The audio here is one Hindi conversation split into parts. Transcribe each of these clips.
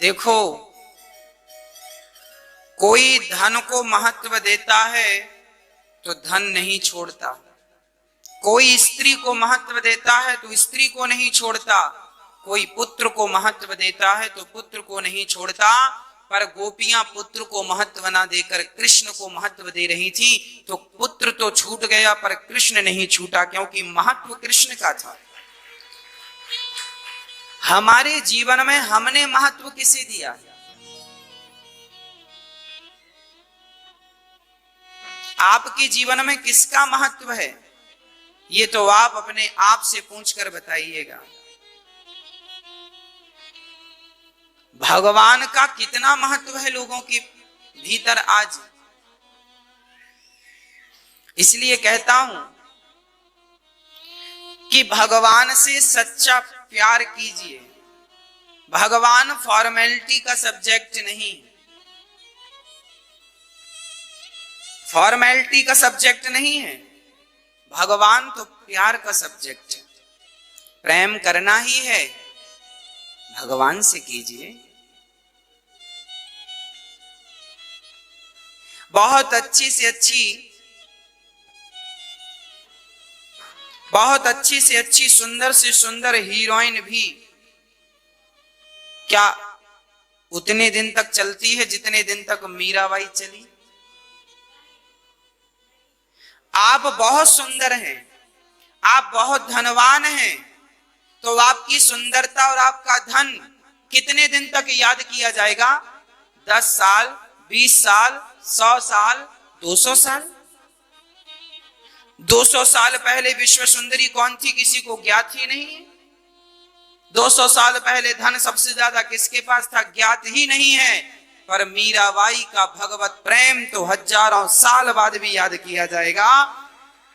देखो, कोई धन को महत्व देता है तो धन नहीं छोड़ता, कोई स्त्री को महत्व देता है तो स्त्री को नहीं छोड़ता, कोई पुत्र को महत्व देता है तो पुत्र को नहीं छोड़ता। पर गोपियां पुत्र को महत्व ना देकर कृष्ण को महत्व दे रही थी, तो पुत्र तो छूट गया पर कृष्ण नहीं छूटा, क्योंकि महत्व कृष्ण का था। हमारे जीवन में हमने महत्व किसे दिया? आपके जीवन में किसका महत्व है? ये तो आप अपने आप से पूछकर बताइएगा। भगवान का कितना महत्व है लोगों के भीतर आज? इसलिए कहता हूं कि भगवान से सच्चा प्यार कीजिए। भगवान फॉर्मेलिटी का सब्जेक्ट नहीं, फॉर्मेलिटी का सब्जेक्ट नहीं है। भगवान तो प्यार का सब्जेक्ट है। प्रेम करना ही है, भगवान से कीजिए। बहुत अच्छी से अच्छी सुंदर से सुंदर हीरोइन भी क्या उतने दिन तक चलती है जितने दिन तक मीराबाई चली? आप बहुत सुंदर हैं, आप बहुत धनवान हैं, तो आपकी सुंदरता और आपका धन कितने दिन तक याद किया जाएगा? 10 साल, 20 साल, 100 साल, 200 साल? 200 साल पहले विश्व सुंदरी कौन थी किसी को ज्ञात ही नहीं है। 200 साल पहले धन सबसे ज्यादा किसके पास था ज्ञात ही नहीं है। पर मीराबाई का भगवत प्रेम तो हजारों साल बाद भी याद किया जाएगा।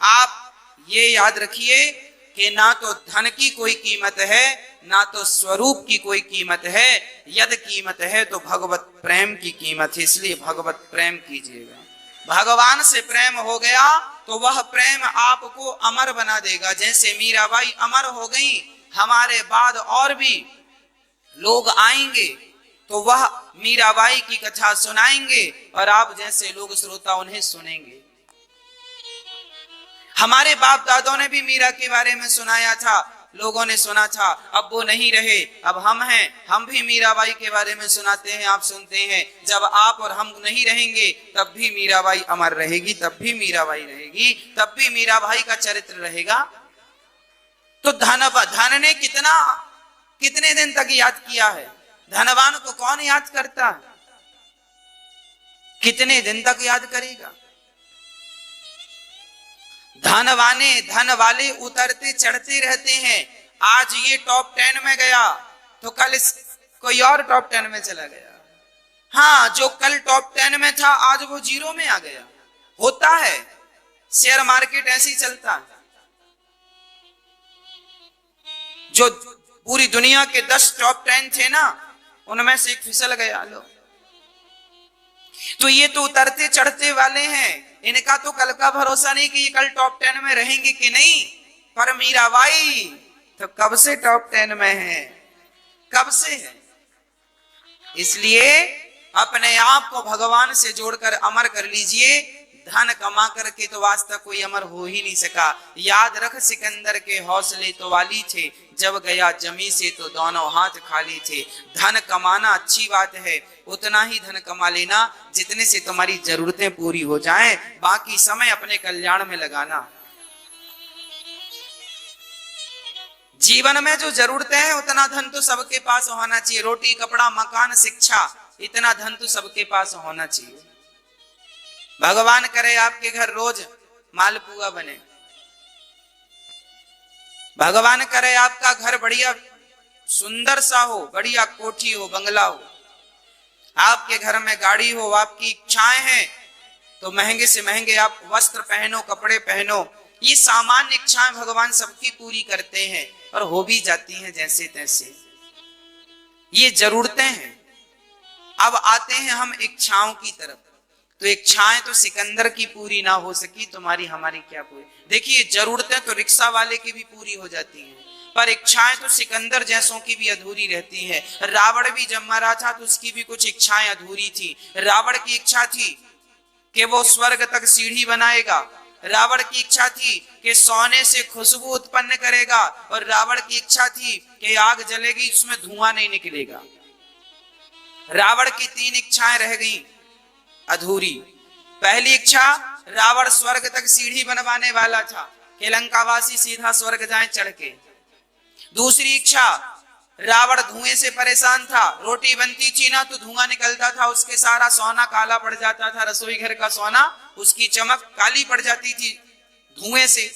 आप ये याद रखिए कि ना तो धन की कोई कीमत है, ना तो स्वरूप की कोई कीमत है। यदि कीमत है तो भगवत प्रेम की कीमत है। इसलिए भगवत प्रेम कीजिएगा। भगवान से प्रेम हो गया तो वह प्रेम आपको अमर बना देगा। जैसे मीराबाई अमर हो गई, हमारे बाद और भी लोग आएंगे तो वह मीराबाई की कथा सुनाएंगे और आप जैसे लोग श्रोता उन्हें सुनेंगे। हमारे बाप दादों ने भी मीरा के बारे में सुनाया था, लोगों ने सुना था। अब वो नहीं रहे, अब हम हैं, हम भी मीराबाई के बारे में सुनाते हैं, आप सुनते हैं। जब आप और हम नहीं रहेंगे तब भी मीराबाई अमर रहेगी, तब भी मीराबाई रहेगी, तब भी मीराबाई का चरित्र रहेगा। तो धन ने कितने दिन तक याद किया है? धनवान को कौन याद करता है? कितने दिन तक याद करेगा? धन वाले उतरते चढ़ते रहते हैं। आज ये टॉप 10 में गया तो कल कोई और टॉप 10 में चला गया। हाँ, जो कल टॉप 10 में था आज वो 0 में आ गया। होता है, शेयर मार्केट ऐसे ही चलता है। जो पूरी दुनिया के 10 टॉप 10 थे ना, उनमें से एक फिसल गया। लो, तो ये तो उतरते चढ़ते वाले हैं। इनका तो कल का भरोसा नहीं कि ये कल टॉप 10 में रहेंगे कि नहीं। पर मीराबाई तो कब से टॉप 10 में है, कब से है। इसलिए अपने आप को भगवान से जोड़कर अमर कर लीजिए। धन कमा करके तो आज तक कोई अमर हो ही नहीं सका। याद रख, सिकंदर के हौसले तो वाली थे, जब गया जमी से तो दोनों हाथ खाली थे। धन कमाना अच्छी बात है, उतना ही धन कमा लेना जितने से तुम्हारी जरूरतें पूरी हो जाएं। बाकी समय अपने कल्याण में लगाना। जीवन में जो जरूरतें हैं उतना धन तो सबके पास होना चाहिए। रोटी, कपड़ा, मकान, शिक्षा, इतना धन तो सबके पास होना चाहिए। भगवान करे आपके घर रोज मालपुआ बने, भगवान करे आपका घर बढ़िया सुंदर सा हो, बढ़िया कोठी हो, बंगला हो, आपके घर में गाड़ी हो, आपकी इच्छाएं हैं तो महंगे से महंगे आप वस्त्र पहनो, कपड़े पहनो। ये सामान्य इच्छाएं भगवान सबकी पूरी करते हैं और हो भी जाती हैं जैसे तैसे। ये जरूरतें हैं। अब आते हैं हम इच्छाओं की तरफ। तो इच्छाएं तो सिकंदर की पूरी ना हो सकी, तुम्हारी हमारी क्या पूरी। देखिए, जरूरतें तो रिक्शा वाले की भी पूरी हो जाती हैं, पर इच्छाएं तो सिकंदर जैसों की भी अधूरी रहती है। रावण भी जब मरा था तो उसकी भी कुछ इच्छाएं अधूरी थी। रावण की इच्छा थी कि वो स्वर्ग तक सीढ़ी बनाएगा। रावण की इच्छा थी कि सोने से खुशबू उत्पन्न करेगा, और रावण की इच्छा थी कि आग जलेगी उसमें धुआं नहीं निकलेगा। रावण की 3 इच्छाएं रह गई अधूरी। पहली इच्छा, रावण स्वर्ग तक सीढ़ी बनवाने वाला था कि लंकावासी सीधा स्वर्ग जाए चढ़ के। दूसरी इच्छा, रावण धुएं से परेशान था, रोटी बनती थी ना तो धुआं निकलता था, उसके सारा सोना काला पड़ जाता था, रसोई घर का सोना उसकी चमक काली पड़ जाती थी धुएं से।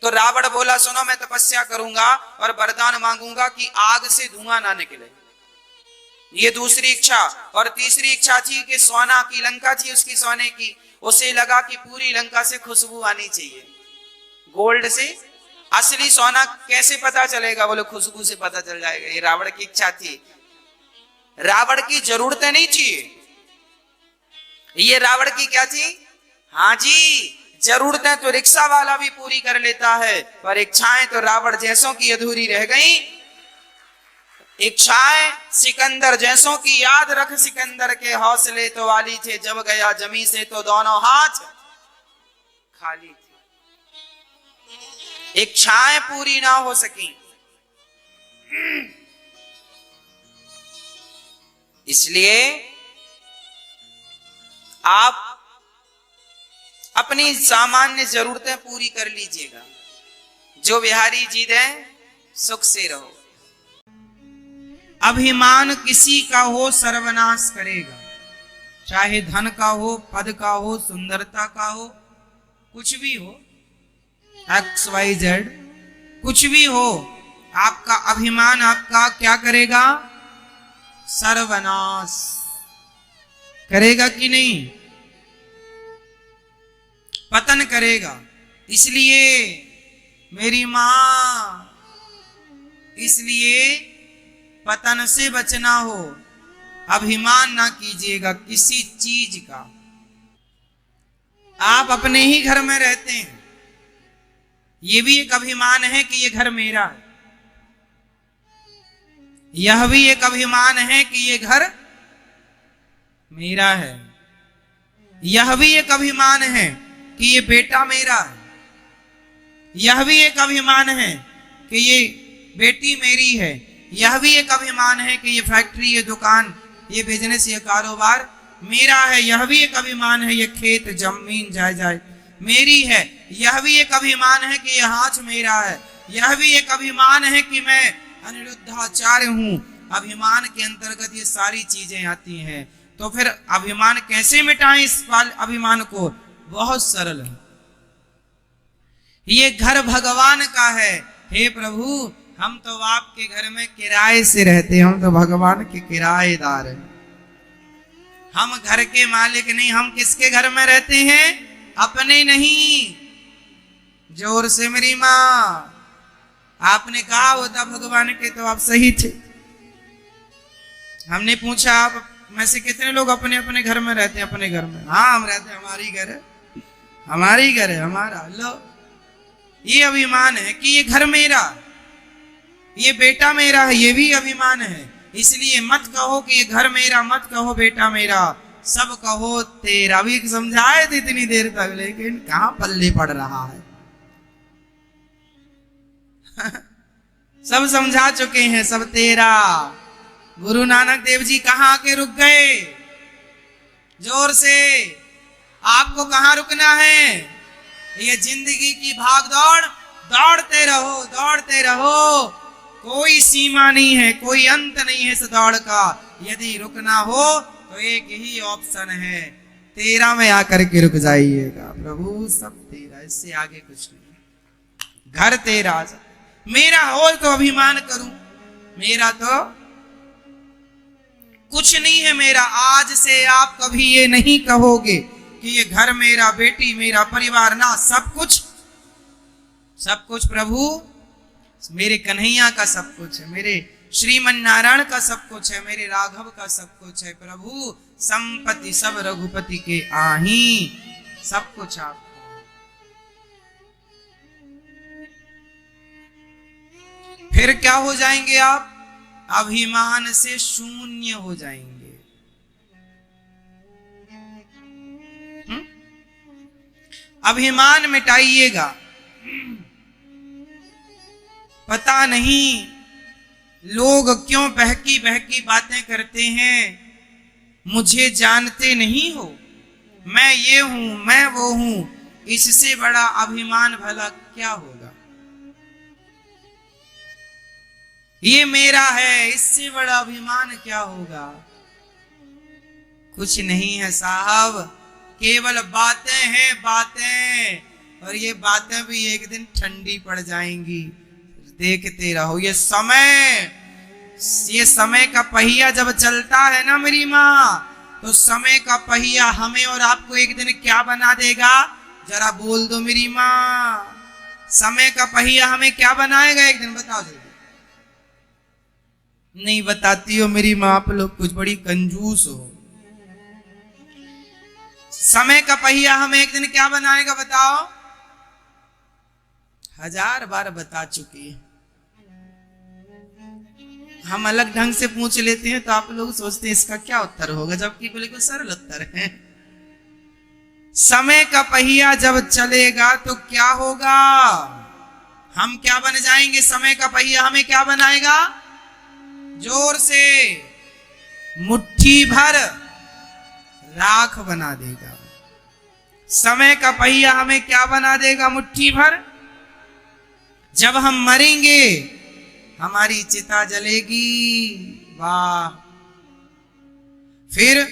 तो रावण बोला, सुनो मैं तपस्या करूंगा और वरदान मांगूंगा कि आग से धुआं ना निकले। ये दूसरी इच्छा। और तीसरी इच्छा थी कि सोना की लंका थी उसकी सोने की, उसे लगा कि पूरी लंका से खुशबू आनी चाहिए गोल्ड से। असली सोना कैसे पता चलेगा? बोले खुशबू से पता चल जाएगा। ये रावण की इच्छा थी। रावण की जरूरतें नहीं थी, ये रावण की क्या थी? हाँ जी, जरूरतें तो रिक्शा वाला भी पूरी कर लेता है, पर इच्छाएं तो रावण जैसों की अधूरी रह गई। इच्छाएं सिकंदर जैसों की, याद रख सिकंदर के हौसले तो वाली थे, जब गया जमी से तो दोनों हाथ खाली थे। इच्छाएं पूरी ना हो सकी, इसलिए आप अपनी सामान्य जरूरतें पूरी कर लीजिएगा। जो बिहारी जी दें सुख से रहो। अभिमान किसी का हो सर्वनाश करेगा, चाहे धन का हो, पद का हो, सुंदरता का हो, कुछ भी हो, XYZ कुछ भी हो, आपका अभिमान आपका क्या करेगा? सर्वनाश करेगा कि नहीं? पतन करेगा। इसलिए मेरी मां, इसलिए पतन से बचना हो, अभिमान ना कीजिएगा किसी चीज का। आप अपने ही घर में रहते हैं, ये भी एक अभिमान है कि ये घर मेरा है। यह भी एक अभिमान है कि ये घर मेरा है। यह भी एक अभिमान है कि ये बेटा मेरा है। यह भी एक अभिमान है कि ये बेटी मेरी है। यह भी एक अभिमान है कि ये फैक्ट्री, ये दुकान, ये बिजनेस, ये कारोबार मेरा है। यह भी एक अभिमान है ये खेत जमीन जायदाद मेरी है। यह भी एक अभिमान है कि यह हाथ मेरा है। यह भी एक अभिमान है कि मैं अनिरुद्धाचार्य हूं। अभिमान के अंतर्गत ये सारी चीजें आती हैं। तो फिर अभिमान कैसे मिटाएं? इस अभिमान को बहुत सरल है। ये घर भगवान का है। हे प्रभु, हम तो आपके घर में किराए से रहते हैं, हम तो भगवान के किराएदार हैं। हम घर के मालिक नहीं। हम किसके घर में रहते हैं? अपने नहीं। जोर से मेरी माँ, आपने कहा होता भगवान के तो आप सही थे। हमने पूछा आप में से कितने लोग अपने अपने घर में रहते हैं? अपने घर में। हाँ, हम रहते हैं, हमारी घर है, हमारी घर है, हमारा। लो, ये अभिमान है कि ये घर मेरा, ये बेटा मेरा है। ये भी अभिमान है। इसलिए मत कहो कि ये घर मेरा, मत कहो बेटा मेरा, सब कहो तेरा। भी समझाए थे इतनी देर तक, लेकिन कहां पल्ले पड़ रहा है। सब समझा चुके हैं, सब तेरा। गुरु नानक देव जी कहां आके रुक गए? जोर से, आपको कहां रुकना है? ये जिंदगी की भाग दौड़, दौड़ते रहो, दौड़ते रहो। कोई सीमा नहीं है, कोई अंत नहीं है इस दौड़ का। यदि रुकना हो तो एक ही ऑप्शन है, तेरा में आकर के रुक जाइएगा। प्रभु सब तेरा, इससे आगे कुछ नहीं। घर तेरा, मेरा हो तो अभिमान करूं, मेरा तो कुछ नहीं है मेरा। आज से आप कभी ये नहीं कहोगे कि ये घर मेरा, बेटी मेरा, परिवार ना, सब कुछ, सब कुछ प्रभु मेरे कन्हैया का सब कुछ है, मेरे श्रीमन नारायण का सब कुछ है, मेरे राघव का सब कुछ है। प्रभु संपत्ति सब रघुपति के आही, सब कुछ आप। फिर क्या हो जाएंगे आप? अभिमान से शून्य हो जाएंगे। अभिमान मिटाइएगा। पता नहीं लोग क्यों बहकी बहकी बातें करते हैं, मुझे जानते नहीं हो, मैं ये हूं, मैं वो हूं। इससे बड़ा अभिमान भला क्या होगा? ये मेरा है, इससे बड़ा अभिमान क्या होगा? कुछ नहीं है साहब, केवल बातें हैं, बातें। और ये बातें भी एक दिन ठंडी पड़ जाएंगी, देखते रहो। ये समय का पहिया जब चलता है ना मेरी माँ, तो समय का पहिया हमें और आपको एक दिन क्या बना देगा? जरा बोल दो मेरी माँ, समय का पहिया हमें क्या बनाएगा एक दिन? बताओ जल्दी। नहीं बताती हो मेरी माँ, आप लोग कुछ बड़ी कंजूस हो। समय का पहिया हमें एक दिन क्या बनाएगा बताओ? 1000 बार बता चुकी है। हम अलग ढंग से पूछ लेते हैं तो आप लोग सोचते हैं इसका क्या उत्तर होगा, जबकि बिल्कुल सरल उत्तर है। समय का पहिया जब चलेगा तो क्या होगा? हम क्या बन जाएंगे? समय का पहिया हमें क्या बनाएगा? जोर से, मुट्ठी भर राख बना देगा। समय का पहिया हमें क्या बना देगा? मुट्ठी भर। जब हम मरेंगे हमारी चिता जलेगी, वाह। फिर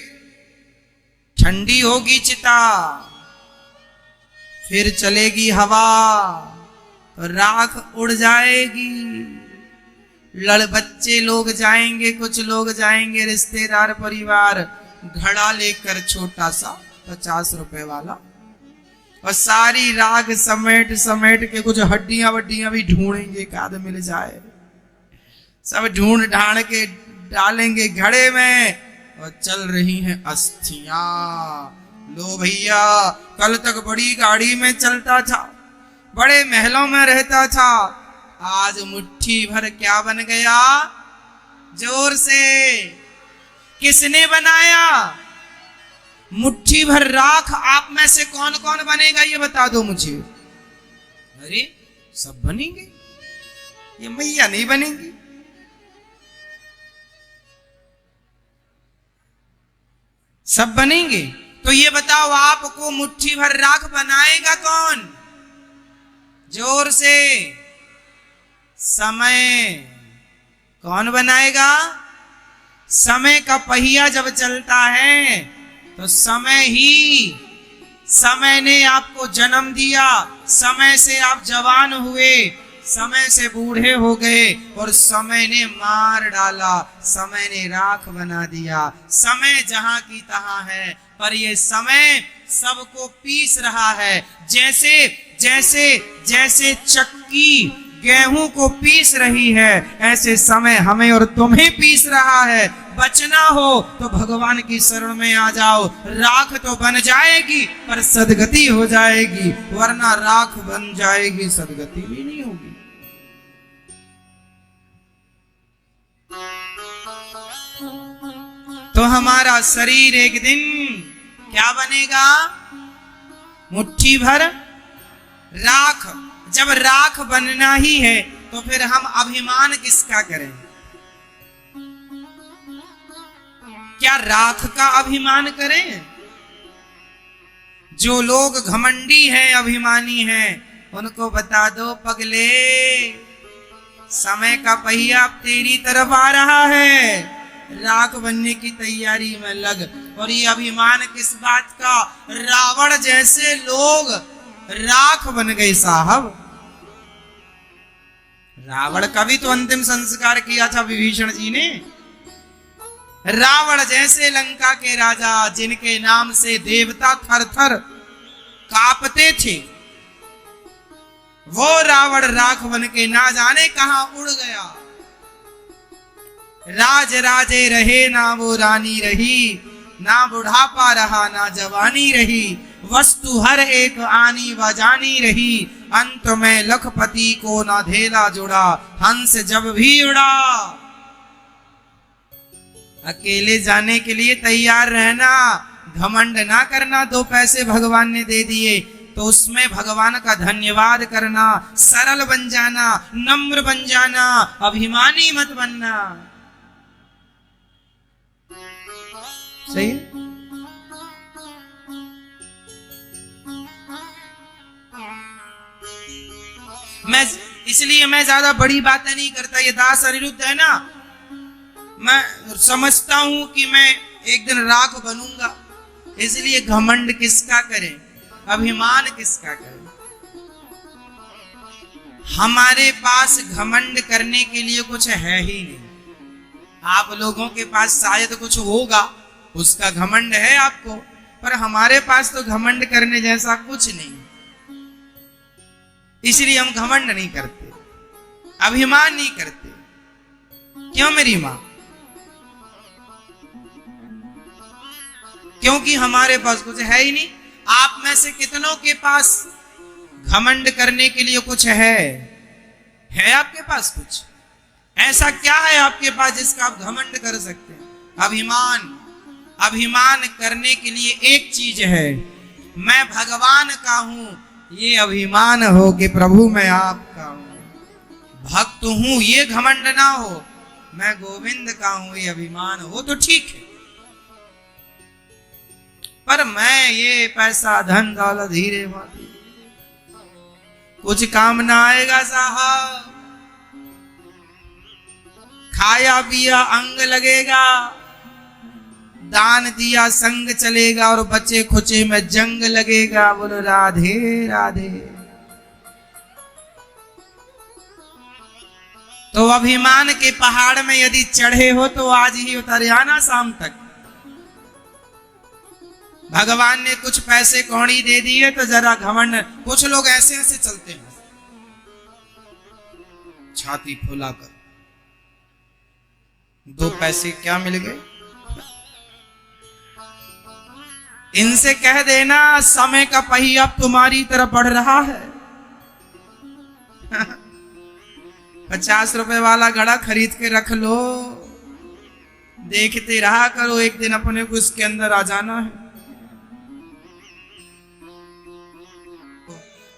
ठंडी होगी चिता, फिर चलेगी हवा, राख उड़ जाएगी। बच्चे लोग जाएंगे, कुछ लोग जाएंगे रिश्तेदार परिवार, घड़ा लेकर छोटा सा 50 रुपए वाला, और सारी राख समेट समेट के कुछ हड्डियां वड्डियां भी ढूंढेंगे, काद मिल जाए। सब ढूंढ ढांड के डालेंगे घड़े में, और चल रही हैं अस्थियां। लो भैया, कल तक बड़ी गाड़ी में चलता था, बड़े महलों में रहता था, आज मुट्ठी भर क्या बन गया? जोर से, किसने बनाया? मुट्ठी भर राख आप में से कौन कौन बनेगा ये बता दो मुझे। अरे सब बनेंगे, ये मैया नहीं बनेंगी। सब बनेंगे। तो ये बताओ आपको मुट्ठी भर राख बनाएगा कौन? जोर से, समय। कौन बनाएगा? समय का पहिया जब चलता है तो समय ने आपको जन्म दिया, समय से आप जवान हुए, समय से बूढ़े हो गए, और समय ने मार डाला, समय ने राख बना दिया। समय जहां की तहां है, पर ये समय सबको पीस रहा है। जैसे जैसे जैसे चक्की गेहूं को पीस रही है, ऐसे समय हमें और तुम्हें पीस रहा है। बचना हो तो भगवान की शरण में आ जाओ। राख तो बन जाएगी पर सदगति हो जाएगी, वरना राख बन जाएगी, सदगति भी नहीं होगी। तो हमारा शरीर एक दिन क्या बनेगा? मुट्ठी भर राख। जब राख बनना ही है तो फिर हम अभिमान किसका करें? क्या राख का अभिमान करें? जो लोग घमंडी हैं, अभिमानी हैं, उनको बता दो पगले, समय का पहिया अब तेरी तरफ आ रहा है, राख बनने की तैयारी में लग। और ये अभिमान किस बात का? रावण जैसे लोग राख बन गए साहब। रावण का भी तो अंतिम संस्कार किया था विभीषण जी ने। रावण जैसे लंका के राजा, जिनके नाम से देवता थर थर कांपते थे, वो रावण राख बन के ना जाने कहां उड़ गया। राज राजे रहे ना वो रानी रही, ना बुढ़ापा रहा ना जवानी रही, वस्तु हर एक आनी व जानी रही, अंत में लखपति को न धेला जुड़ा, हंस जब भी उड़ा। अकेले जाने के लिए तैयार रहना, घमंड ना करना। 2 पैसे भगवान ने दे दिए तो उसमें भगवान का धन्यवाद करना, सरल बन जाना, नम्र बन जाना, अभिमानी मत बनना। सही है? इसलिए मैं ज्यादा बड़ी बातें नहीं करता। ये दास अनिरुद्ध है ना, मैं समझता हूं कि मैं एक दिन राख बनूंगा, इसलिए घमंड किसका करें, अभिमान किसका करें। हमारे पास घमंड करने के लिए कुछ है ही नहीं। आप लोगों के पास शायद कुछ होगा, उसका घमंड है आपको, पर हमारे पास तो घमंड करने जैसा कुछ नहीं। इसलिए हम घमंड नहीं करते, अभिमान नहीं करते। क्यों मेरी मां? क्योंकि हमारे पास कुछ है ही नहीं। आप में से कितनों के पास घमंड करने के लिए कुछ है आपके पास कुछ? ऐसा क्या है आपके पास जिसका आप घमंड कर सकते हैं? अभिमान। अभिमान करने के लिए एक चीज है, मैं भगवान का हूं, ये अभिमान हो कि प्रभु मैं आपका हूं, भक्त हूं, ये घमंड ना हो। मैं गोविंद का हूं, ये अभिमान हो तो ठीक है। पर मैं ये पैसा धन दौलत हीरे मोती कुछ काम ना आएगा साहब। खाया पिया अंग लगेगा, दान दिया संग चलेगा, और बच्चे खुचे में जंग लगेगा। बोलो राधे राधे। तो अभिमान के पहाड़ में यदि चढ़े हो तो आज ही उतर आना शाम तक। भगवान ने कुछ पैसे कौड़ी दे दिए तो जरा घमंड। कुछ लोग ऐसे ऐसे चलते हैं, छाती फुलाकर, 2 पैसे क्या मिल गए। इनसे कह देना समय का पहिया अब तुम्हारी तरफ बढ़ रहा है। 50 रुपए वाला घड़ा खरीद के रख लो, देखते रहा करो, एक दिन अपने को इसके अंदर आ जाना है।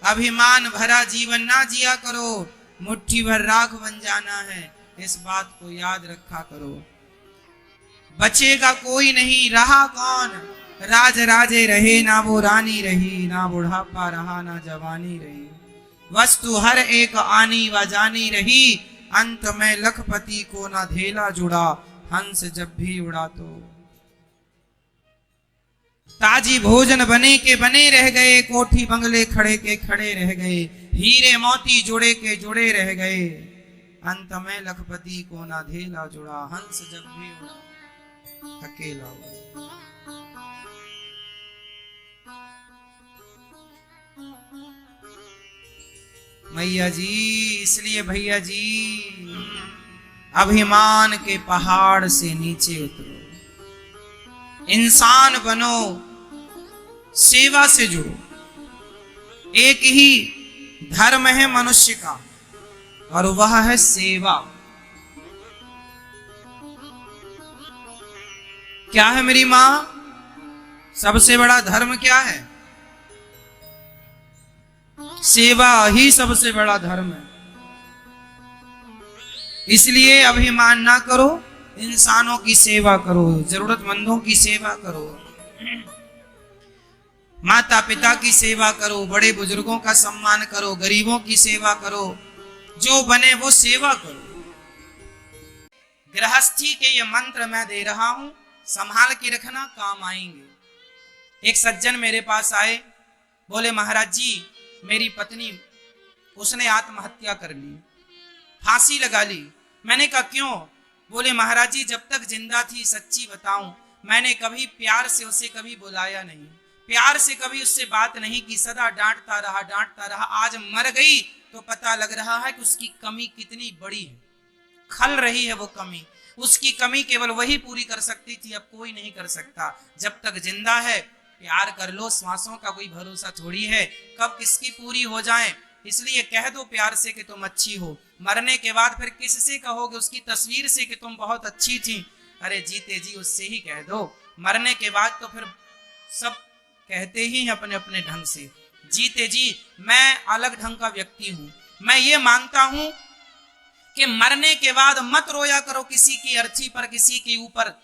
अभिमान भरा जीवन ना जिया करो, मुट्ठी भर राख बन जाना है, इस बात को याद रखा करो। बचेगा कोई नहीं, रहा कौन? राज राजे रहे, ना वो रानी रही, ना बुढ़ापा रहा, ना जवानी रही। वस्तु हर एक आनी व जानी रही, अंत में लखपति को ना धेला जुड़ा, हंस जब भी उड़ा तो। ताजी भोजन बने के बने रह गए, कोठी बंगले खड़े के खड़े रह गए, हीरे मोती जुड़े के जुड़े रह गए, अंत में लखपति को ना धेला जुड़ा, हंस जब भी उड़ा अकेला हुआ। मैया जी, इसलिए भैया जी, अभिमान के पहाड़ से नीचे उतरो, इंसान बनो, सेवा से जुड़ो। एक ही धर्म है मनुष्य का, और वह है सेवा। क्या है मेरी मां? सबसे बड़ा धर्म क्या है? सेवा ही सबसे बड़ा धर्म है। इसलिए अभिमान ना करो, इंसानों की सेवा करो, जरूरतमंदों की सेवा करो, माता पिता की सेवा करो, बड़े बुजुर्गों का सम्मान करो, गरीबों की सेवा करो, जो बने वो सेवा करो। गृहस्थी के ये मंत्र मैं दे रहा हूं, संभाल के रखना, काम आएंगे। एक सज्जन मेरे पास आए, बोले महाराज जी मेरी पत्नी उसने आत्महत्या कर ली, फांसी लगा ली। मैंने कहा क्यों? बोले महाराज जी जब तक जिंदा थी सच्ची बताऊं, मैंने कभी प्यार से उसे कभी बुलाया नहीं, प्यार से कभी उससे बात नहीं की, सदा डांटता रहा। आज मर गई तो पता लग रहा है कि उसकी कमी कितनी बड़ी है, खल रही है वो कमी। उसकी कमी केवल वही पूरी कर सकती थी, अब कोई नहीं कर सकता। जब तक जिंदा है प्यार कर लो, श्वासों का कोई भरोसा थोड़ी है, कब किसकी पूरी हो जाए। इसलिए कह दो प्यार से कि तुम अच्छी हो। मरने के बाद फिर किससे कहोगे? उसकी तस्वीर से कि तुम बहुत अच्छी थी? अरे जीते जी उससे ही कह दो। मरने के बाद तो फिर सब कहते ही हैं अपने अपने ढंग से। जीते जी मैं अलग ढंग का व्यक्ति हूं। मैं ये मानता हूं कि मरने के बाद मत रोया करो किसी की अर्थी पर, किसी के ऊपर।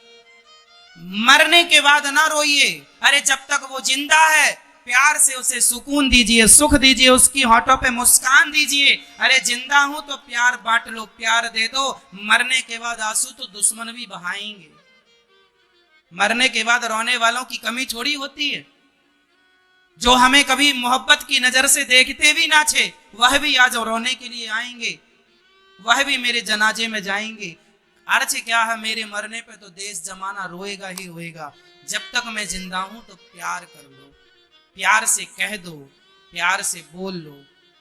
मरने के बाद ना रोइए। अरे जब तक वो जिंदा है प्यार से उसे सुकून दीजिए, सुख दीजिए, उसकी होठों पे मुस्कान दीजिए। अरे जिंदा हूं तो प्यार बांट लो, प्यार दे दो। मरने के बाद आंसू तो दुश्मन भी बहाएंगे। मरने के बाद रोने वालों की कमी थोड़ी होती है। जो हमें कभी मोहब्बत की नजर से देखते भी ना थे, वह भी आज रोने के लिए आएंगे, वह भी मेरे जनाजे में जाएंगे। अर्थ क्या है? मेरे मरने पे तो देश जमाना रोएगा ही रोएगा। जब तक मैं जिंदा हूं तो प्यार कर लो, प्यार से कह दो, प्यार से बोल लो।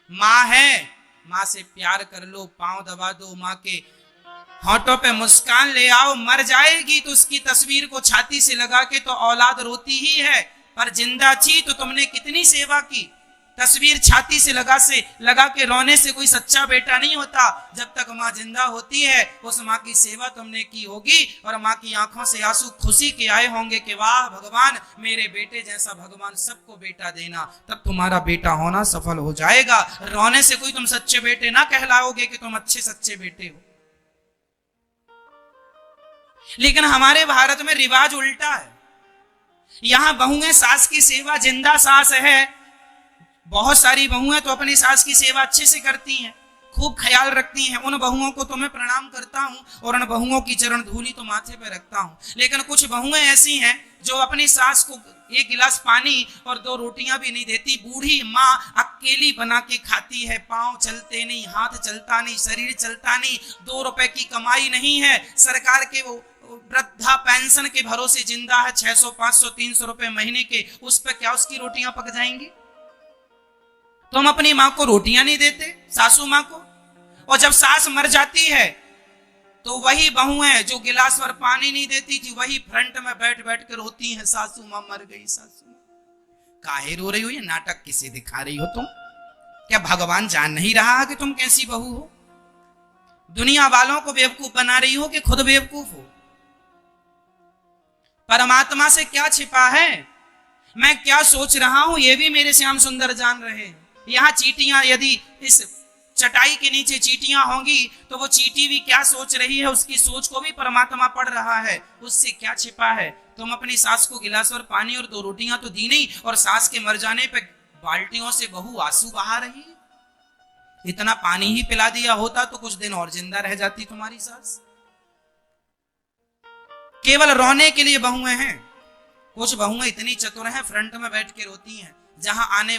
माँ है, माँ से प्यार कर लो, पांव दबा दो, माँ के होठों पे मुस्कान ले आओ। मर जाएगी तो उसकी तस्वीर को छाती से लगा के तो औलाद रोती ही है, पर जिंदा थी तो तुमने कितनी सेवा की। तस्वीर छाती से लगा के रोने से कोई सच्चा बेटा नहीं होता। जब तक माँ जिंदा होती है उस माँ की सेवा तुमने की होगी, और माँ की आंखों से आंसू खुशी के आए होंगे कि वाह भगवान, मेरे बेटे जैसा भगवान सबको बेटा देना, तब तुम्हारा बेटा होना सफल हो जाएगा। रोने से कोई तुम सच्चे बेटे ना कहलाओगे कि तुम अच्छे सच्चे बेटे हो। लेकिन हमारे भारत में रिवाज उल्टा है। यहां बहुएं सास की सेवा, जिंदा सास है, बहुत सारी बहुएं तो अपनी सास की सेवा अच्छे से करती हैं, खूब ख्याल रखती हैं। उन बहुओं को तो मैं प्रणाम करता हूं और उन बहुओं की चरण धूली तो माथे पे रखता हूं। लेकिन कुछ बहुएं ऐसी हैं जो अपनी सास को एक गिलास पानी और 2 रोटियां भी नहीं देती। बूढ़ी माँ अकेली बना के खाती है, पांव चलते नहीं, हाथ चलता नहीं, शरीर चलता नहीं, 2 रुपए की कमाई नहीं है, सरकार के वो वृद्धा पेंशन के भरोसे जिंदा है, 600 500 300 रुपए महीने के। उस पर क्या उसकी रोटियां पक जाएंगी? तुम अपनी माँ को रोटियां नहीं देते, सासू माँ को। और जब सास मर जाती है तो वही बहू है जो गिलास पर पानी नहीं देती थी, वही फ्रंट में बैठ बैठ कर रोती है, सासू माँ मर गई, सासू माँ। काहे रो रही हो? ये नाटक किसे दिखा रही हो तुम? क्या भगवान जान नहीं रहा कि तुम कैसी बहू हो? दुनिया वालों को बेवकूफ बना रही हो कि खुद बेवकूफ हो? परमात्मा से क्या छिपा है, मैं क्या सोच रहा हूं, यह भी मेरे श्याम सुंदर जान रहे हैं। यहां चींटियां, यदि इस चटाई के नीचे चींटियां होंगी तो वो चींटी भी क्या सोच रही है, उसकी सोच को भी परमात्मा पढ़ रहा है। उससे क्या छिपा है? तुम अपनी सास को गिलास और पानी और 2 रोटियां तो दी नहीं, और सास के मर जाने पे बाल्टियों से बहू आंसू बहा रही है। इतना पानी ही पिला दिया होता तो कुछ दिन और जिंदा रह जाती तुम्हारी सास। केवल रोने के लिए बहुएं हैं। कुछ बहुएं इतनी चतुर हैं, फ्रंट में बैठ के रोती हैं, जहां आने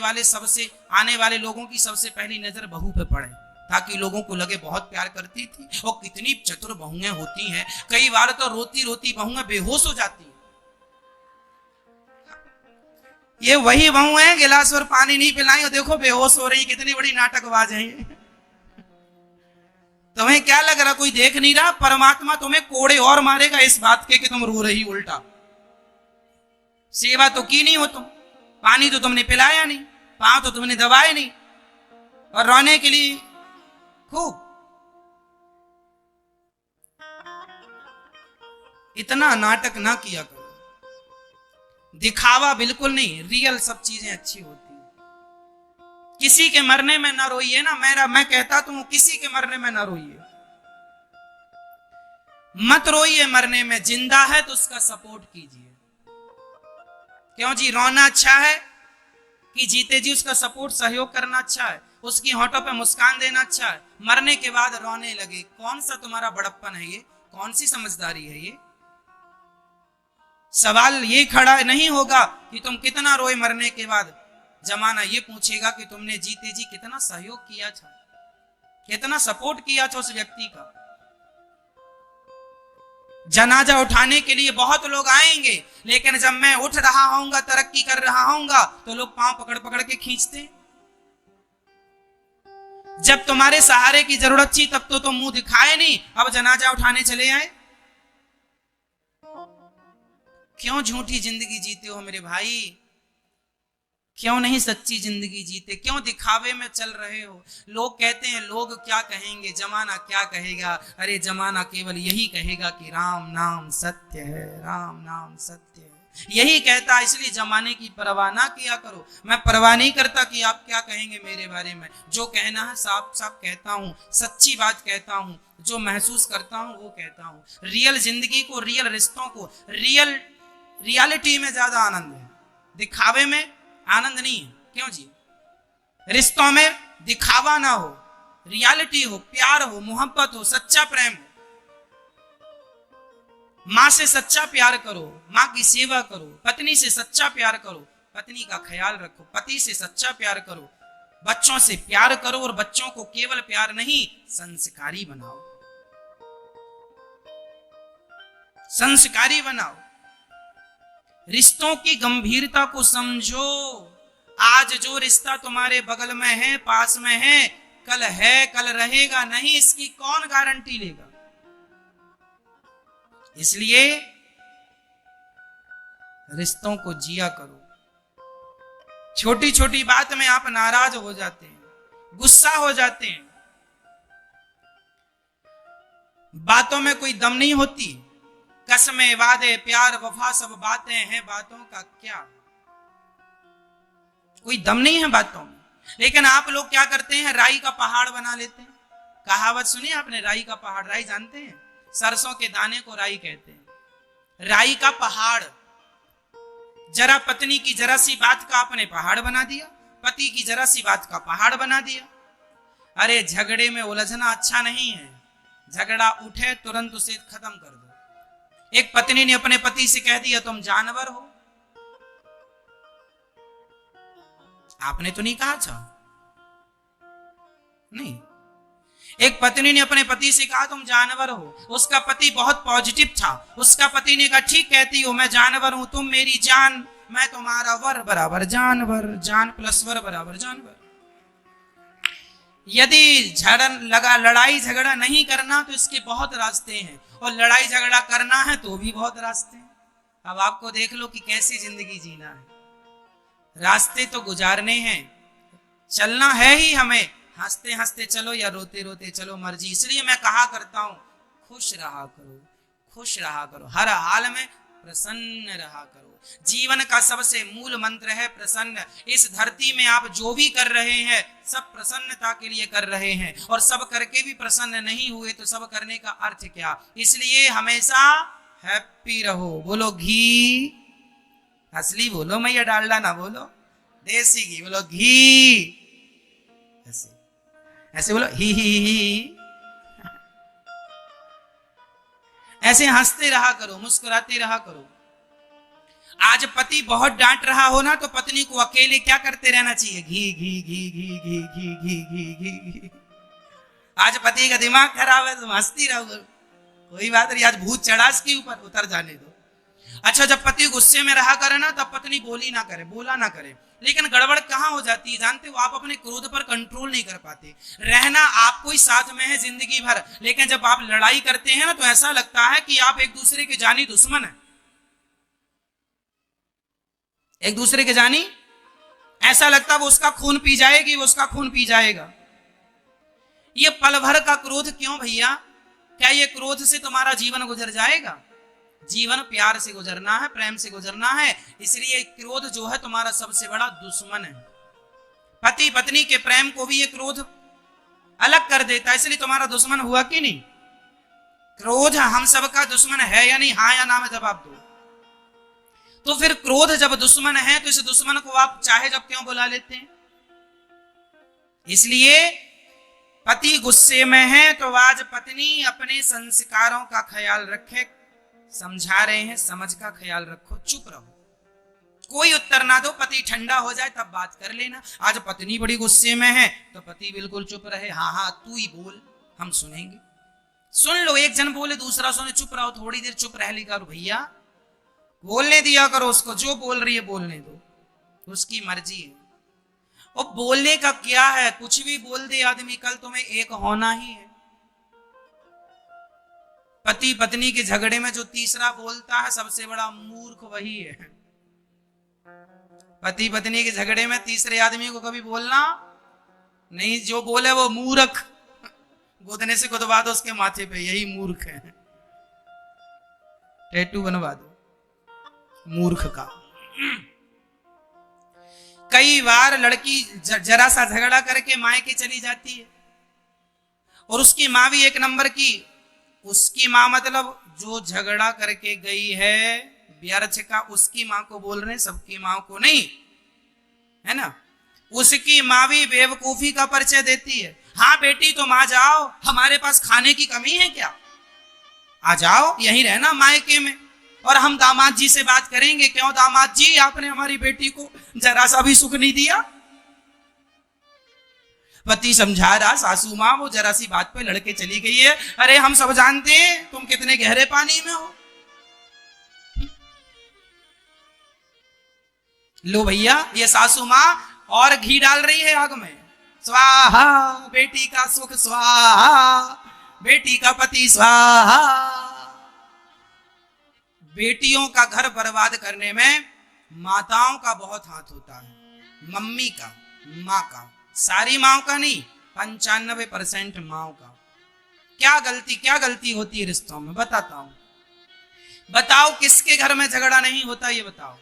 वाले लोगों की सबसे पहली नजर बहू पे पड़े, ताकि लोगों को लगे बहुत प्यार करती थी। और कितनी चतुर बहुएं होती हैं, कई बार तो रोती रोती बहुएं बेहोश हो जाती हैं। ये वही बहुएं हैं, गिलास और पानी नहीं पिलाई और देखो बेहोश हो रही। कितनी बड़ी नाटकबाज है ये। तुम्हें क्या लग रहा कोई देख नहीं रहा? परमात्मा तुम्हें कोड़े और मारेगा इस बात के कि तुम रो रही उल्टा। सेवा तो की नहीं हो तुम, पानी तो तुमने पिलाया नहीं, पांव तो तुमने दबाए नहीं, और रोने के लिए खूब। इतना नाटक ना किया करो, दिखावा बिल्कुल नहीं, रियल सब चीजें अच्छी होती है। किसी के मरने में ना रोइए ना, मैं कहता तो हूं किसी के मरने में ना रोइए, मत रोइए मरने में। जिंदा है तो उसका सपोर्ट कीजिए। क्यों जी? रोना अच्छा है कि जीते जी उसका सपोर्ट सहयोग करना अच्छा है, उसकी होठों पे मुस्कान देना अच्छा है। मरने के बाद रोने लगे, कौन सा तुम्हारा बड़प्पन है ये? कौन सी समझदारी है ये? सवाल ये खड़ा नहीं होगा कि तुम कितना रोए मरने के बाद। जमाना ये पूछेगा कि तुमने जीते जी कितना सहयोग किया था, कितना सपोर्ट किया था उस व्यक्ति का। जनाजा उठाने के लिए बहुत लोग आएंगे, लेकिन जब मैं उठ रहा होऊंगा, तरक्की कर रहा होऊंगा, तो लोग पांव पकड़ पकड़ के खींचते। जब तुम्हारे सहारे की जरूरत थी तब तो तुम मुंह दिखाए नहीं, अब जनाजा उठाने चले आए। क्यों झूठी जिंदगी जीते हो मेरे भाई? क्यों नहीं सच्ची जिंदगी जीते? क्यों दिखावे में चल रहे हो? लोग कहते हैं लोग क्या कहेंगे, जमाना क्या कहेगा। अरे जमाना केवल यही कहेगा कि राम नाम सत्य है, राम नाम सत्य है, यही कहता है। इसलिए जमाने की परवाह ना किया करो। मैं परवाह नहीं करता कि आप क्या कहेंगे मेरे बारे में। जो कहना है साफ साफ कहता हूँ, सच्ची बात कहता हूँ, जो महसूस करता हूँ वो कहता हूँ। रियल जिंदगी को, रियल रिश्तों को, रियलिटी में ज्यादा आनंद है, दिखावे में आनंद नहीं है। क्यों जी? रिश्तों में दिखावा ना हो, रियलिटी हो, प्यार हो, मोहब्बत हो, सच्चा प्रेम हो। माँ से सच्चा प्यार करो, माँ की सेवा करो, पत्नी से सच्चा प्यार करो, पत्नी का ख्याल रखो, पति से सच्चा प्यार करो, बच्चों से प्यार करो, और बच्चों को केवल प्यार नहीं संस्कारी बनाओ, संस्कारी बनाओ। रिश्तों की गंभीरता को समझो। आज जो रिश्ता तुम्हारे बगल में है, पास में है, कल रहेगा नहीं, इसकी कौन गारंटी लेगा? इसलिए रिश्तों को जिया करो। छोटी छोटी बात में आप नाराज हो जाते हैं, गुस्सा हो जाते हैं, बातों में कोई दम नहीं होती। कसमें, वादे, प्यार, वफा सब बातें हैं, बातों का क्या? कोई दम नहीं है बातों में। लेकिन आप लोग क्या करते हैं, राई का पहाड़ बना लेते हैं। कहावत सुनी आपने, राई का पहाड़? राई जानते हैं? सरसों के दाने को राई कहते हैं। राई का पहाड़। जरा पत्नी की जरा सी बात का आपने पहाड़ बना दिया, पति की जरा सी बात का पहाड़ बना दिया। अरे झगड़े में उलझना अच्छा नहीं है। झगड़ा उठे तुरंत उसे खत्म कर दो। एक पत्नी ने अपने पति से कह दिया तुम जानवर हो। आपने तो नहीं कहा था, नहीं। एक पत्नी ने अपने पति से कहा तुम जानवर हो। उसका पति बहुत पॉजिटिव था। उसका पति ने कहा ठीक कहती हो, मैं जानवर हूं, तुम मेरी जान, मैं तुम्हारा वर बराबर जानवर, जान प्लस वर बराबर जानवर। यदि लड़ाई झगड़ा नहीं करना तो इसके बहुत रास्ते हैं, और लड़ाई झगड़ा करना है तो भी बहुत रास्ते हैं। अब आपको देख लो कि कैसी जिंदगी जीना है। रास्ते तो गुजारने हैं, चलना है ही हमें। हंसते हंसते चलो या रोते रोते चलो, मर्जी। इसलिए मैं कहा करता हूं खुश रहा करो, खुश रहा करो, हर हाल में प्रसन्न रहा करो। जीवन का सबसे मूल मंत्र है प्रसन्न। इस धरती में आप जो भी कर रहे हैं सब प्रसन्नता के लिए कर रहे हैं, और सब करके भी प्रसन्न नहीं हुए तो सब करने का अर्थ क्या? इसलिए हमेशा हैप्पी रहो। बोलो घी, असली बोलो, मैया डालडा ना बोलो, देसी घी बोलो, घी। ऐसे ऐसे बोलो ही। ऐसे हंसते रहा करो, मुस्कुराते रहा करो। आज पति बहुत डांट रहा हो ना, तो पत्नी को अकेले क्या करते रहना चाहिए? घी घी घी घी घी घी घी घी घी घी। आज पति का दिमाग खराब है, तुम हंसती रहो, कोई बात नहीं, आज भूत चढ़ा इसके ऊपर, उतर जाने दो। अच्छा, जब पति गुस्से में रहा करे ना, तब पत्नी बोली ना करे, बोला ना करे। लेकिन गड़बड़ कहां हो जाती है जानते हो? आप अपने क्रोध पर कंट्रोल नहीं कर पाते। रहना आपको ही साथ में है जिंदगी भर, लेकिन जब आप लड़ाई करते हैं ना, तो ऐसा लगता है कि आप एक दूसरे के जानी दुश्मन है। एक दूसरे के जानी, ऐसा लगता है वो उसका खून पी जाएगी, वो उसका खून पी जाएगा। ये पल भर का क्रोध क्यों भैया? क्या ये क्रोध से तुम्हारा जीवन गुजर जाएगा? जीवन प्यार से गुजरना है, प्रेम से गुजरना है। इसलिए क्रोध जो है तुम्हारा सबसे बड़ा दुश्मन है। पति पत्नी के प्रेम को भी ये क्रोध अलग कर देता है, इसलिए तुम्हारा दुश्मन हुआ कि नहीं? क्रोध हम सबका दुश्मन है या नहीं? हाँ या ना में जवाब दो। तो फिर क्रोध जब दुश्मन है, तो इस दुश्मन को आप चाहे जब क्यों बुला लेते हैं? इसलिए पति गुस्से में है तो आज पत्नी अपने संस्कारों का ख्याल रखे। समझा रहे हैं, समझ का ख्याल रखो, चुप रहो, कोई उत्तर ना दो, पति ठंडा हो जाए तब बात कर लेना। आज पत्नी बड़ी गुस्से में है तो पति बिल्कुल चुप रहे। हाँ हाँ तू ही बोल, हम सुनेंगे। सुन लो, एक जन बोले दूसरा सुने, चुप रहो, थोड़ी देर चुप रह ली करो भैया, बोलने दिया करो उसको, जो बोल रही है बोलने दो, उसकी मर्जी है। और बोलने का क्या है, कुछ भी बोल दे आदमी, कल तुम्हें एक होना ही है। पति पत्नी के झगड़े में जो तीसरा बोलता है सबसे बड़ा मूर्ख वही है। पति पत्नी के झगड़े में तीसरे आदमी को कभी बोलना नहीं, जो बोले वो मूर्ख, गोदने से गुदवा दो उसके माथे पे, यही मूर्ख है, टैटू बनवा दो मूर्ख का। कई बार लड़की जरा सा झगड़ा करके मायके चली जाती है, और उसकी माँ भी एक नंबर की। उसकी माँ मतलब जो झगड़ा करके गई है व्यर्थ का, उसकी माँ को बोल रहे हैं, सबकी माँ को नहीं, है ना। उसकी माँ भी बेवकूफी का परिचय देती है। हाँ बेटी तुम आ जाओ, हमारे पास खाने की कमी है क्या, आ जाओ यहीं रहना मायके में, और हम दामाद जी से बात करेंगे। क्यों दामाद जी, आपने हमारी बेटी को जरा सा भी सुख नहीं दिया। पति समझा रहा, सासू माँ वो जरा सी बात पे लड़के चली गई है। अरे हम सब जानते हैं तुम कितने गहरे पानी में हो। लो भैया, ये सासू माँ और घी डाल रही है आग में। स्वाहा, बेटी का सुख स्वाहा, बेटी का पति स्वाहा। बेटियों का घर बर्बाद करने में माताओं का बहुत हाथ होता है, मम्मी का, माँ का, सारी माओ का नहीं, 95% माओ का। क्या गलती होती है रिश्तों में, बताता हूं। बताओ किसके घर में झगड़ा नहीं होता, ये बताओ।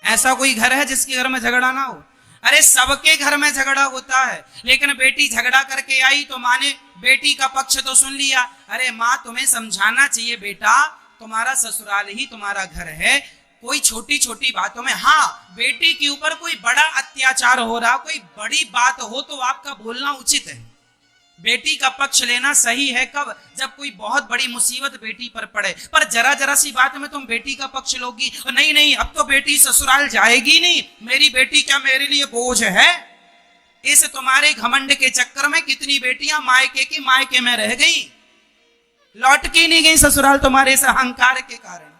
ऐसा कोई घर है जिसके घर में झगड़ा ना हो? अरे सबके घर में झगड़ा होता है, लेकिन बेटी झगड़ा करके आई तो माँ ने बेटी का पक्ष तो सुन लिया। अरे माँ तुम्हें समझाना चाहिए बेटा, तुम्हारा ससुराल ही तुम्हारा घर है। कोई छोटी छोटी बातों में, हाँ बेटी के ऊपर कोई बड़ा अत्याचार हो रहा, कोई बड़ी बात हो तो आपका बोलना उचित है, बेटी का पक्ष लेना सही है। कब? जब कोई बहुत बड़ी मुसीबत बेटी पर पड़े। पर जरा जरा सी बात में तुम बेटी का पक्ष लोगी, नहीं नहीं अब तो बेटी ससुराल जाएगी नहीं, मेरी बेटी क्या मेरे लिए बोझ है। इस तुम्हारे घमंड के चक्कर में कितनी बेटियां मायके की मायके में रह गई, लौट के नहीं गई ससुराल, तुम्हारे इस अहंकार के कारण।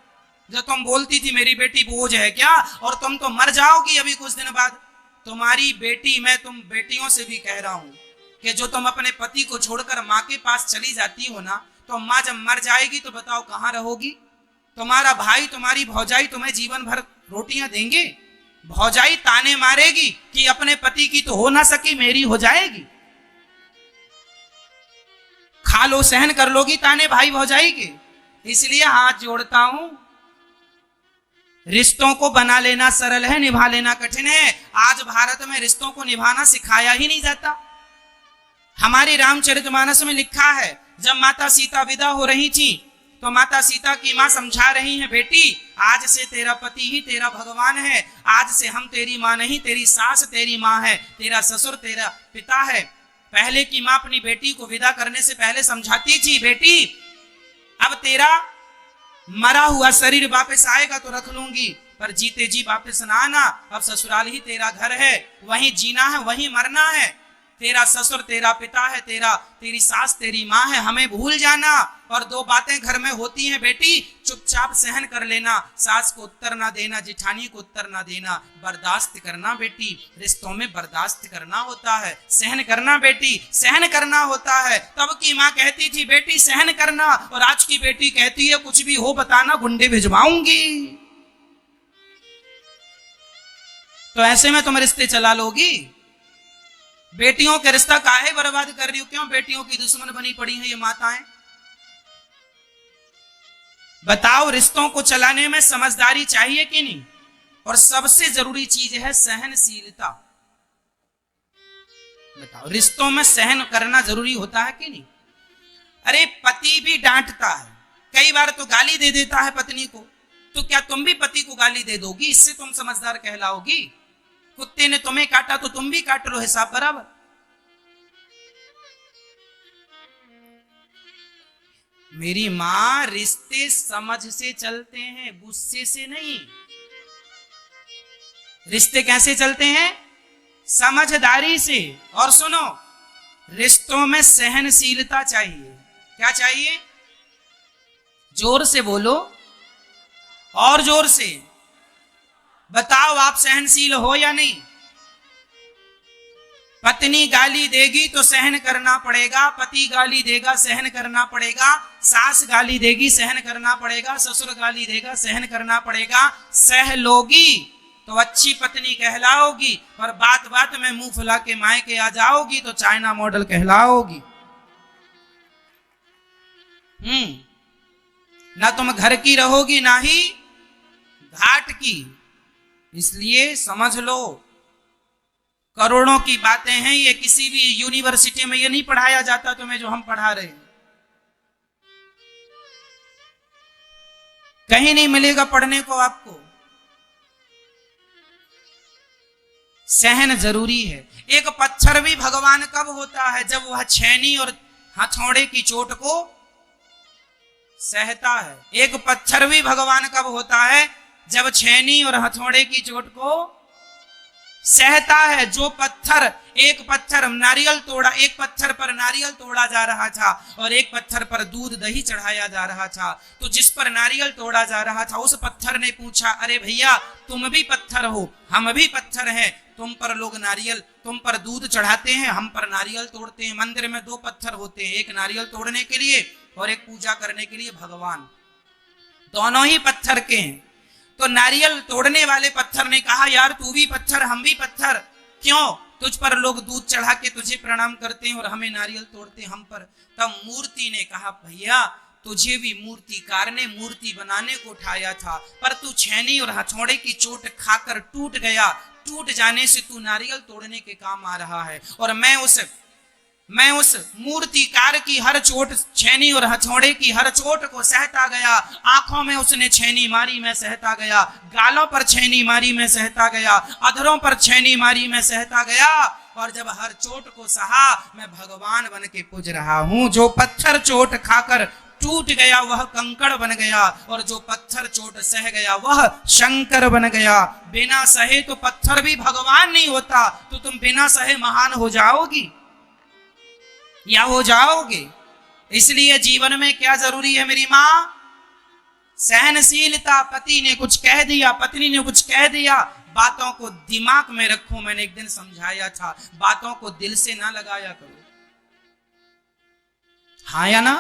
जो तुम बोलती थी मेरी बेटी बोझ है क्या, और तुम तो मर जाओगी अभी कुछ दिन बाद। तुम्हारी बेटी, मैं तुम बेटियों से भी कह रहा हूं कि जो तुम अपने पति को छोड़कर माँ के पास चली जाती हो ना, तो माँ जब मर जाएगी तो बताओ कहाँ रहोगी। तुम्हारा भाई, तुम्हारी भौजाई तुम्हें जीवन भर रोटियां देंगे? भौजाई ताने मारेगी कि अपने पति की तो हो ना सकी, मेरी हो जाएगी। खा लो, सहन कर लोगी ताने भाई भौजाई के। इसलिए हाथ जोड़ता हूं, रिश्तों को बना लेना सरल है, निभा लेना कठिन है। आज भारत में रिश्तों को निभाना सिखाया ही नहीं जाता। हमारे रामचरितमानस में लिखा है, जब माता सीता विदा हो रही थी तो माता सीता की मां समझा रही है, बेटी आज से तेरा पति ही तेरा भगवान है, आज से हम तेरी मां नहीं, तेरी सास तेरी मां है, तेरा ससुर तेरा पिता है। पहले की मां अपनी बेटी को विदा करने से पहले समझाती थी, बेटी अब तेरा मरा हुआ शरीर वापस आएगा तो रख लूंगी, पर जीते जी वापस ना आना। अब ससुराल ही तेरा घर है, वहीं जीना है, वहीं मरना है। तेरा ससुर तेरा पिता है, तेरी सास तेरी माँ है, हमें भूल जाना। और दो बातें घर में होती हैं बेटी, चुपचाप सहन कर लेना, सास को उत्तर ना देना, जिठानी को उत्तर ना देना, बर्दाश्त करना बेटी। रिश्तों में बर्दाश्त करना होता है, सहन करना बेटी, सहन करना होता है। तब की माँ कहती थी बेटी सहन करना, और आज की बेटी कहती है कुछ भी हो बताना, गुंडे भिजवाऊंगी। तो ऐसे में तुम रिश्ते चला लोगी? बेटियों के रिश्ता काहे बर्बाद कर रही हो? क्यों बेटियों की दुश्मन बनी पड़ी हैं ये माताएं? बताओ, रिश्तों को चलाने में समझदारी चाहिए कि नहीं? और सबसे जरूरी चीज है सहनशीलता। बताओ, रिश्तों में सहन करना जरूरी होता है कि नहीं? अरे पति भी डांटता है, कई बार तो गाली दे देता है पत्नी को, तो क्या तुम भी पति को गाली दे दोगी? इससे तुम समझदार कहलाओगी? कुत्ते ने तुम्हें काटा तो तुम भी काट लो, हिसाब बराबर। मेरी मां, रिश्ते समझ से चलते हैं, गुस्से से नहीं। रिश्ते कैसे चलते हैं? समझदारी से। और सुनो, रिश्तों में सहनशीलता चाहिए। क्या चाहिए? जोर से बोलो, और जोर से बताओ, आप सहनशील हो या नहीं? पत्नी गाली देगी तो सहन करना पड़ेगा, पति गाली देगा सहन करना पड़ेगा, सास गाली देगी सहन करना पड़ेगा, ससुर गाली देगा सहन करना पड़ेगा। सह लोगी तो अच्छी पत्नी कहलाओगी, और बात बात में मुंह फुला के मायके आ जाओगी तो चाइना मॉडल कहलाओगी। ना तुम घर की रहोगी ना ही घाट की। इसलिए समझ लो, करोड़ों की बातें हैं ये, किसी भी यूनिवर्सिटी में ये नहीं पढ़ाया जाता तुम्हें जो हम पढ़ा रहे हैं, कहीं नहीं मिलेगा पढ़ने को आपको। सहन जरूरी है। एक पत्थर भी भगवान कब होता है? जब वह छेनी और हथौड़े की चोट को सहता है। एक पत्थर भी भगवान कब होता है? जब छेनी और हथौड़े की चोट को सहता है। जो पत्थर, एक पत्थर नारियल तोड़ा, एक पत्थर पर नारियल तोड़ा जा रहा था और एक पत्थर पर दूध दही चढ़ाया जा रहा था, तो जिस पर नारियल तोड़ा जा रहा था उस पत्थर ने पूछा, अरे भैया तुम भी पत्थर हो, हम भी पत्थर हैं, तुम पर लोग नारियल, तुम पर दूध चढ़ाते हैं, हम पर नारियल तोड़ते हैं। मंदिर में दो पत्थर होते हैं, एक नारियल तोड़ने के लिए और एक पूजा करने के लिए भगवान, दोनों ही पत्थर के हैं। तो नारियल तोड़ने वाले पत्थर ने कहा, यार तू भी पत्थर हम भी पत्थर, क्यों? तुझ पर लोग दूध चढ़ा के तुझे प्रणाम करते हैं और हमें नारियल तोड़ते हम पर। तब मूर्ति ने कहा, भैया तुझे भी मूर्तिकार ने मूर्ति बनाने को उठाया था, पर तू छेनी और हथौड़े की चोट खाकर टूट गया, टूट जाने से तू नारियल तोड़ने के काम आ रहा है। और मैं उस मूर्तिकार की हर चोट, छेनी और हथौड़े की हर चोट को सहता गया। आंखों में उसने छेनी मारी, मैं सहता गया। गालों पर छेनी मारी, मैं सहता गया। अधरों पर छेनी मारी, मैं सहता गया। और जब हर चोट को सहा, मैं भगवान बन के पूज रहा हूं। जो पत्थर चोट खाकर टूट गया वह कंकड़ बन गया, और जो पत्थर चोट सह गया वह शंकर बन गया। बिना सहे तो पत्थर भी भगवान नहीं होता, तो तुम बिना सहे महान हो जाओगी या हो जाओगे? इसलिए जीवन में क्या जरूरी है मेरी माँ? सहनशीलता। पति ने कुछ कह दिया, पत्नी ने कुछ कह दिया, बातों को दिमाग में रखो। मैंने एक दिन समझाया था, बातों को दिल से ना लगाया करो। हाँ या ना?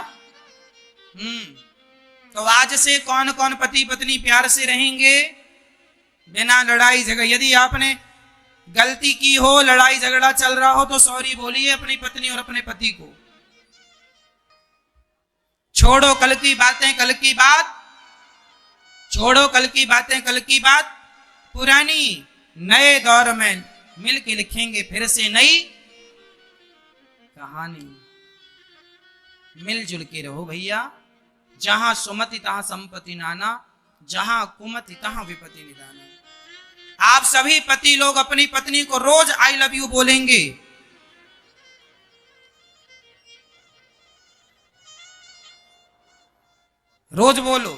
तो आज से कौन कौन पति पत्नी प्यार से रहेंगे बिना लड़ाई झगड़ा? यदि आपने गलती की हो, लड़ाई झगड़ा चल रहा हो, तो सॉरी बोलिए अपनी पत्नी और अपने पति को। छोड़ो कल की बातें, कल की बात छोड़ो, कल की बातें, कल की बात पुरानी। नए दौर में मिलके लिखेंगे फिर से नई कहानी। मिलजुल के रहो भैया। जहां सुमति तहां संपत्ति नाना, जहां कुमति तहां विपत्ति निदाना। आप सभी पति लोग अपनी पत्नी को रोज आई लव यू बोलेंगे। रोज बोलो,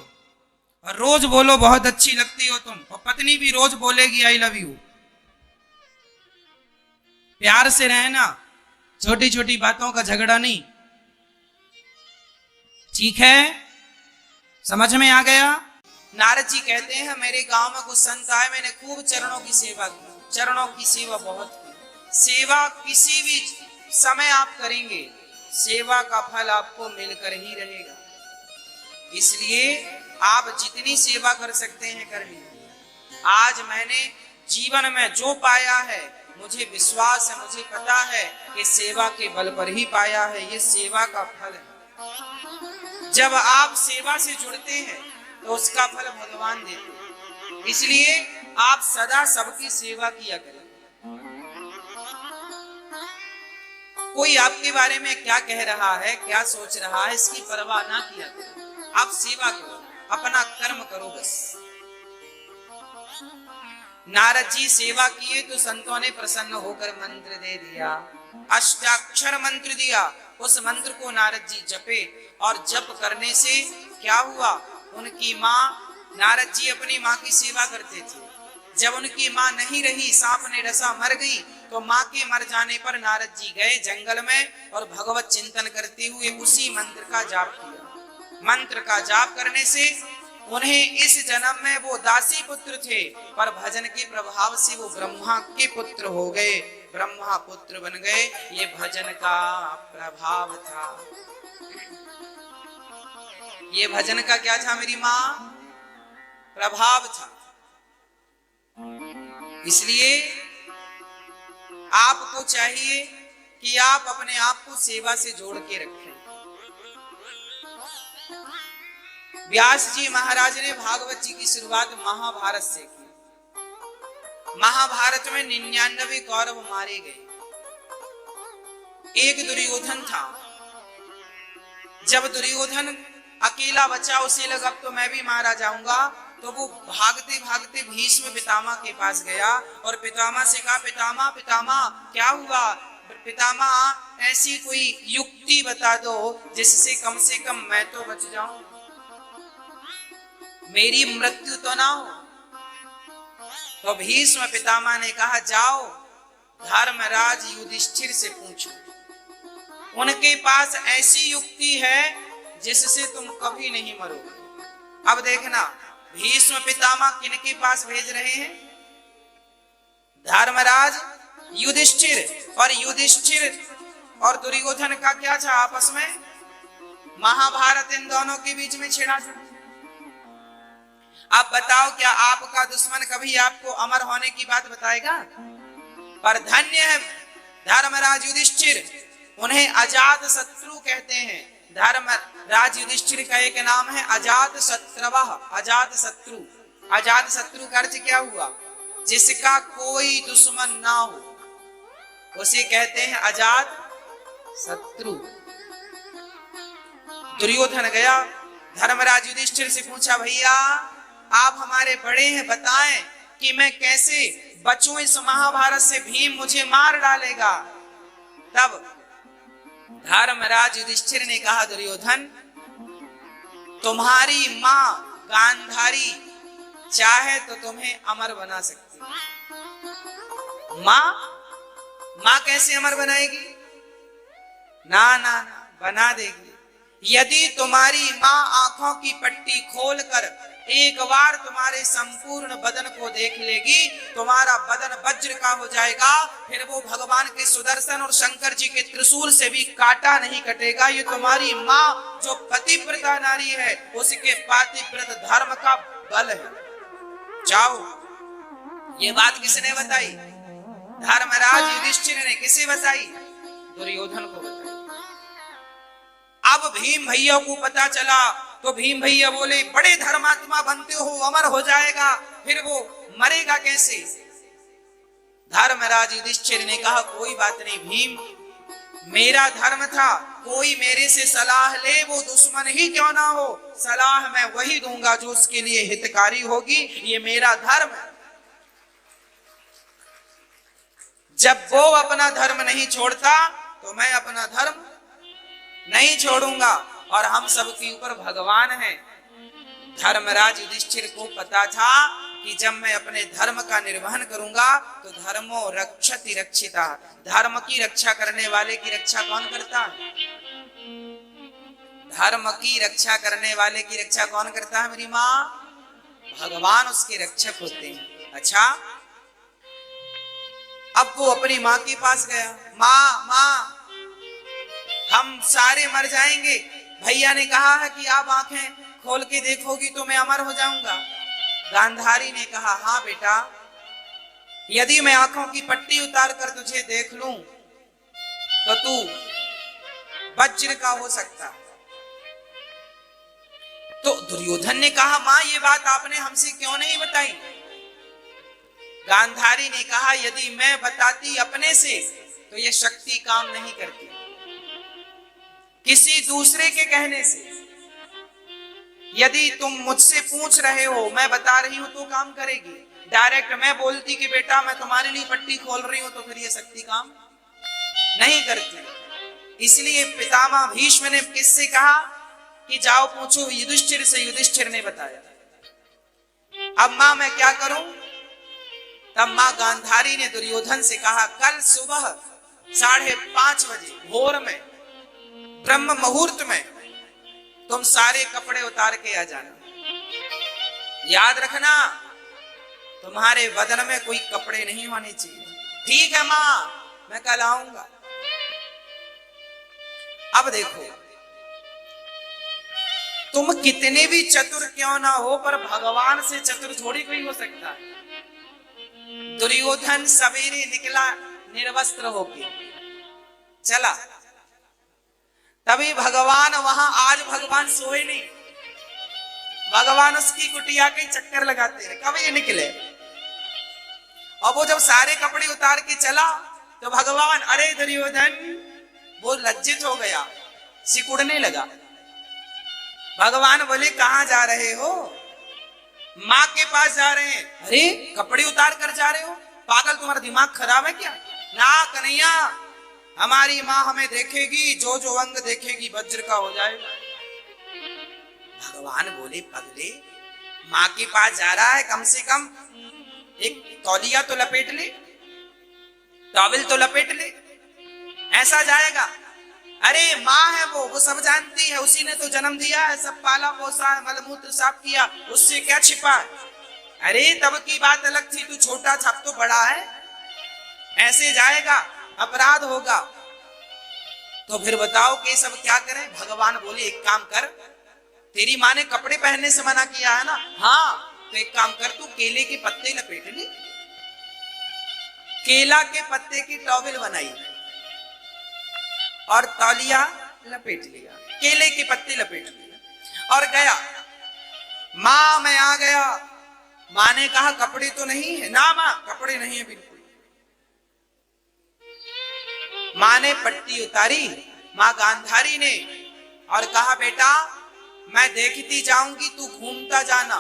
और रोज बोलो, बहुत अच्छी लगती हो तुम। और पत्नी भी रोज बोलेगी आई लव यू। प्यार से रहना, छोटी छोटी बातों का झगड़ा नहीं। ठीक है? समझ में आ गया? नारद जी कहते हैं, मेरे गांव में कुछ संत आए, मैंने खूब चरणों की सेवा की। चरणों की सेवा बहुत की। सेवा किसी भी समय आप करेंगे, सेवा का फल आपको मिलकर ही रहेगा। इसलिए आप जितनी सेवा कर सकते हैं कर लीजिए। आज मैंने जीवन में जो पाया है, मुझे विश्वास है, मुझे पता है कि सेवा के बल पर ही पाया है। ये सेवा का फल है। जब आप सेवा से जुड़ते हैं तो उसका फल भगवान देते हैं। इसलिए आप सदा सबकी सेवा किया करें। कोई आपके बारे में क्या कह रहा है, क्या सोच रहा है, इसकी परवाह ना किया करें। आप सेवा करो, अपना कर्म करो बस। नारद जी सेवा किए तो संतों ने प्रसन्न होकर मंत्र दे दिया, अष्टाक्षर मंत्र दिया। उस मंत्र को नारद जी जपे, और जप करने से क्या हुआ? उनकी माँ, नारद जी अपनी माँ की सेवा करते थे। जब उनकी माँ नहीं रही, सांप ने डसा, मर गई, तो माँ के मर जाने पर नारद जी गए जंगल में और भगवत चिंतन करते हुए उसी मंत्र का जाप किया। मंत्र का जाप करने से उन्हें इस जन्म में वो दासी पुत्र थे, पर भजन के प्रभाव से वो ब्रह्मा के पुत्र हो गए, ब्रह्मा पुत्र बन गए। ये भजन का प्रभाव था। ये भजन का क्या था मेरी माँ? प्रभाव था। इसलिए आपको चाहिए कि आप अपने आप को सेवा से जोड़ के रखें। व्यास जी महाराज ने भागवत जी की शुरुआत महाभारत से की। महाभारत में 99 कौरव मारे गए, एक दुर्योधन था। जब दुर्योधन अकेला बचा, उसे लगा अब तो मैं भी मारा जाऊंगा, तो वो भागते भागते भीष्म पितामह के पास गया और पितामह से कहा, पितामह पितामह क्या हुआ? पितामह ऐसी कोई युक्ति बता दो जिससे कम से कम मैं तो बच जाऊं, मेरी मृत्यु तो ना हो। तो भीष्म पितामह ने कहा, जाओ धर्मराज युधिष्ठिर से पूछो, उनके पास ऐसी युक्ति है जिससे तुम कभी नहीं मरोगे। अब देखना, भीष्म पितामह किनके पास भेज रहे हैं? धर्मराज युधिष्ठिर। और युधिष्ठिर और दुर्योधन का क्या था आपस में? महाभारत इन दोनों के बीच में छिड़ा था। अब बताओ, क्या आपका दुश्मन कभी आपको अमर होने की बात बताएगा? पर धन्य है धर्मराज युधिष्ठिर, उन्हें अजात शत्रु कहते हैं। धर्मराज युधिष्ठिर का एक नाम है अजात शत्रवः, अजात शत्रु। अजात शत्रु का अर्थ क्या हुआ? जिसका कोई दुश्मन ना हो, उसे कहते हैं अजात शत्रु। दुर्योधन गया, धर्मराज युधिष्ठिर से पूछा, भैया आप हमारे बड़े हैं, बताएं कि मैं कैसे बचूं इस महाभारत से, भीम मुझे मार डालेगा। तब धर्मराज युधिष्ठिर ने कहा, दुर्योधन तुम्हारी मां गांधारी चाहे तो तुम्हें अमर बना सकती है। मां कैसे अमर बनाएगी? ना ना ना, बना देगी। यदि तुम्हारी मां आंखों की पट्टी खोलकर एक बार तुम्हारे संपूर्ण बदन को देख लेगी, तुम्हारा बदन वज्र का हो जाएगा, फिर वो भगवान के सुदर्शन और शंकर जी के त्रिशूल से भी काटा नहीं कटेगा। ये तुम्हारी माँ जो पतिव्रता नारी है, उसके पातिव्रत धर्म का बल है। जाओ। ये बात किसने बताई? धर्मराज युधिष्ठिर ने। किसे बताई? दुर्योधन को बताई। अब भीम भैया को पता चला तो भीम भैया बोले, बड़े धर्मात्मा बनते हो, अमर हो जाएगा, फिर वो मरेगा कैसे? धर्मराज युधिष्ठिर ने कहा, कोई बात नहीं भीम, मेरा धर्म था, कोई मेरे से सलाह ले, वो दुश्मन ही क्यों ना हो, सलाह मैं वही दूंगा जो उसके लिए हितकारी होगी, ये मेरा धर्म है। जब वो अपना धर्म नहीं छोड़ता तो मैं अपना धर्म नहीं छोड़ूंगा। और हम सबके ऊपर भगवान हैं। धर्मराज युधिष्ठिर को पता था कि जब मैं अपने धर्म का निर्वहन करूंगा तो धर्मो रक्षति रक्षिता, धर्म की रक्षा करने वाले की रक्षा कौन करता है? धर्म की रक्षा करने वाले की रक्षा कौन करता है? मेरी माँ, भगवान उसके रक्षक होते हैं। अच्छा, अब वो अपनी माँ के पास गया, माँ हम सारे मर जाएंगे, भैया ने कहा है कि आप आंखें खोल के देखोगी तो मैं अमर हो जाऊंगा। गांधारी ने कहा, हाँ बेटा, यदि मैं आंखों की पट्टी उतार कर तुझे देख लूं तो तू वज्र का हो सकता है। तो दुर्योधन ने कहा, मां ये बात आपने हमसे क्यों नहीं बताई? गांधारी ने कहा, यदि मैं बताती अपने से तो ये शक्ति काम नहीं करती, किसी दूसरे के कहने से। यदि तुम मुझसे पूछ रहे हो, मैं बता रही हूं तो काम करेगी। डायरेक्ट मैं बोलती कि बेटा मैं तुम्हारे लिए पट्टी खोल रही हूं तो फिर ये शक्ति काम नहीं करती। इसलिए पितामह भीष्म ने किससे कहा कि जाओ पूछो युधिष्ठिर से? युधिष्ठिर ने बताया। अब मां मैं क्या करूं? तब मां गांधारी ने दुर्योधन से कहा, कल सुबह 5:30 बजे भोर में, ब्रह्म मुहूर्त में तुम सारे कपड़े उतार के आ जाना। याद रखना, तुम्हारे बदन में कोई कपड़े नहीं होने चाहिए। ठीक है मां, मैं कल आऊंगा। अब देखो, तुम कितने भी चतुर क्यों ना हो, पर भगवान से चतुर थोड़ी कोई हो सकता है। दुर्योधन सवेरे निकला निर्वस्त्र होके चला, तभी भगवान वहां, आज भगवान सोए नहीं, भगवान उसकी कुटिया के चक्कर लगाते रहे, कब ये निकले। और वो जब सारे कपड़े उतार के चला तो भगवान, अरे दुर्योधन, वो लज्जित हो गया, सिकुड़ने लगा। भगवान बोले कहां जा रहे हो? माँ के पास जा रहे हैं। अरे कपड़े उतार कर जा रहे हो, पागल, तुम्हारा दिमाग खराब है क्या? ना कन्हैया, हमारी माँ हमें देखेगी, जो जो अंग देखेगी वज्र का हो जाएगा। भगवान बोले पगले, माँ के पास जा रहा है, कम से कम एक तौलिया तो लपेट ले, टॉवेल तो लपेट ले, ऐसा जाएगा। अरे माँ है वो सब जानती है, उसी ने तो जन्म दिया है, सब पाला पोसा है, मलमूत्र साफ किया, उससे क्या छिपा है? अरे तब की बात अलग थी, तू छोटा था, अब तो बड़ा है, ऐसे जाएगा, अपराध होगा। तो फिर बताओ कि सब क्या करें? भगवान बोले एक काम कर, तेरी माँ ने कपड़े पहनने से मना किया है ना, हाँ, तो एक काम कर, तू केले के पत्ते लपेट ले। केला के पत्ते की टॉवेल बनाई और तौलिया लपेट लिया, केले के पत्ते लपेट लिया और गया। माँ मैं आ गया। माँ ने कहा कपड़े तो नहीं है ना? माँ कपड़े नहीं है बिल्कुल। माँ ने पट्टी उतारी, माँ गांधारी ने, और कहा बेटा मैं देखती जाऊंगी, तू घूमता जाना,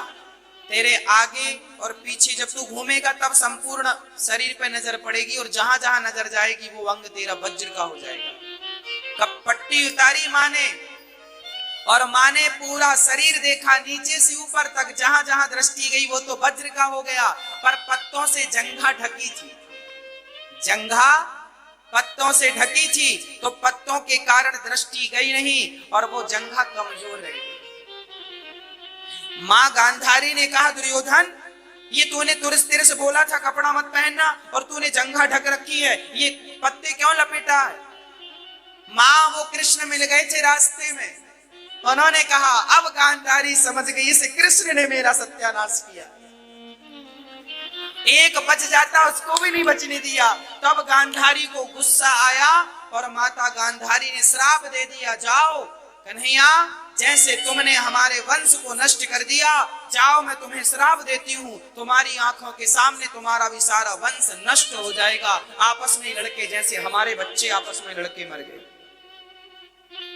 तेरे आगे और पीछे जब तू घूमेगा तब संपूर्ण शरीर पे नजर पड़ेगी और जहां जहां नजर जाएगी वो अंग तेरा वज्र का हो जाएगा। कब पट्टी उतारी माँ ने, और माँ ने पूरा शरीर देखा नीचे से ऊपर तक, जहां जहां दृष्टि गई वो तो वज्र का हो गया, पर पत्तों से जंघा ढकी थी, जंघा पत्तों से ढकी थी, तो पत्तों के कारण दृष्टि गई नहीं और वो जंघा कमजोर रह गई। माँ गांधारी ने कहा दुर्योधन, ये तूने तुरस्तिर से बोला था कपड़ा मत पहनना और तूने जंघा ढक रखी है, ये पत्ते क्यों लपेटा है? माँ वो कृष्ण मिल गए थे रास्ते में, उन्होंने कहा अब गांधारी समझ गई, इस कृष्ण ने मेरा सत्यानाश किया, एक बच जाता उसको भी नहीं बचने दिया। तब गांधारी को गुस्सा आया और माता गांधारी ने श्राप दे दिया, जाओ कन्हैया, जैसे तुमने हमारे वंश को नष्ट कर दिया, जाओ मैं तुम्हें श्राप देती हूँ, तुम्हारी आंखों के सामने तुम्हारा भी सारा वंश नष्ट हो जाएगा, आपस में लड़के जैसे हमारे बच्चे आपस में लड़के मर गए।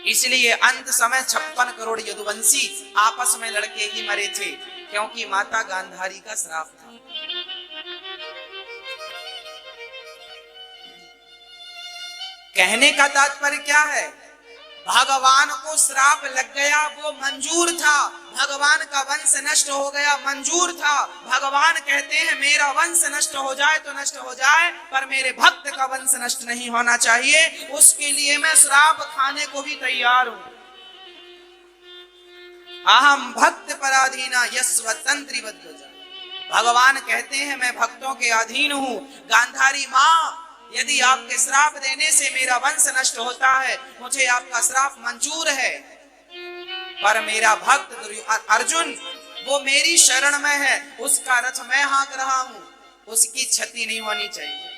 इसलिए अंत समय 56 करोड़ यदुवंशी आपस में लड़के ही मरे थे, क्योंकि माता गांधारी का श्राप था। कहने का तात्पर्य क्या है? भगवान को श्राप लग गया, वो मंजूर था, भगवान का वंश नष्ट हो गया, मंजूर था। भगवान कहते हैं मेरा वंश नष्ट हो जाए तो नष्ट हो जाए, पर मेरे भक्त का वंश नष्ट नहीं होना चाहिए, उसके लिए मैं श्राप खाने को भी तैयार हूं। अहम भक्त पराधीना यस्वतंत्री बद्ध। भगवान कहते हैं मैं भक्तों के अधीन हूं। गांधारी माँ, यदि आपके श्राप देने से मेरा वंश नष्ट होता है, मुझे आपका श्राप मंजूर है, पर मेरा भक्त अर्जुन वो मेरी शरण में है, उसका रथ मैं हाँक रहा हूं, उसकी क्षति नहीं होनी चाहिए।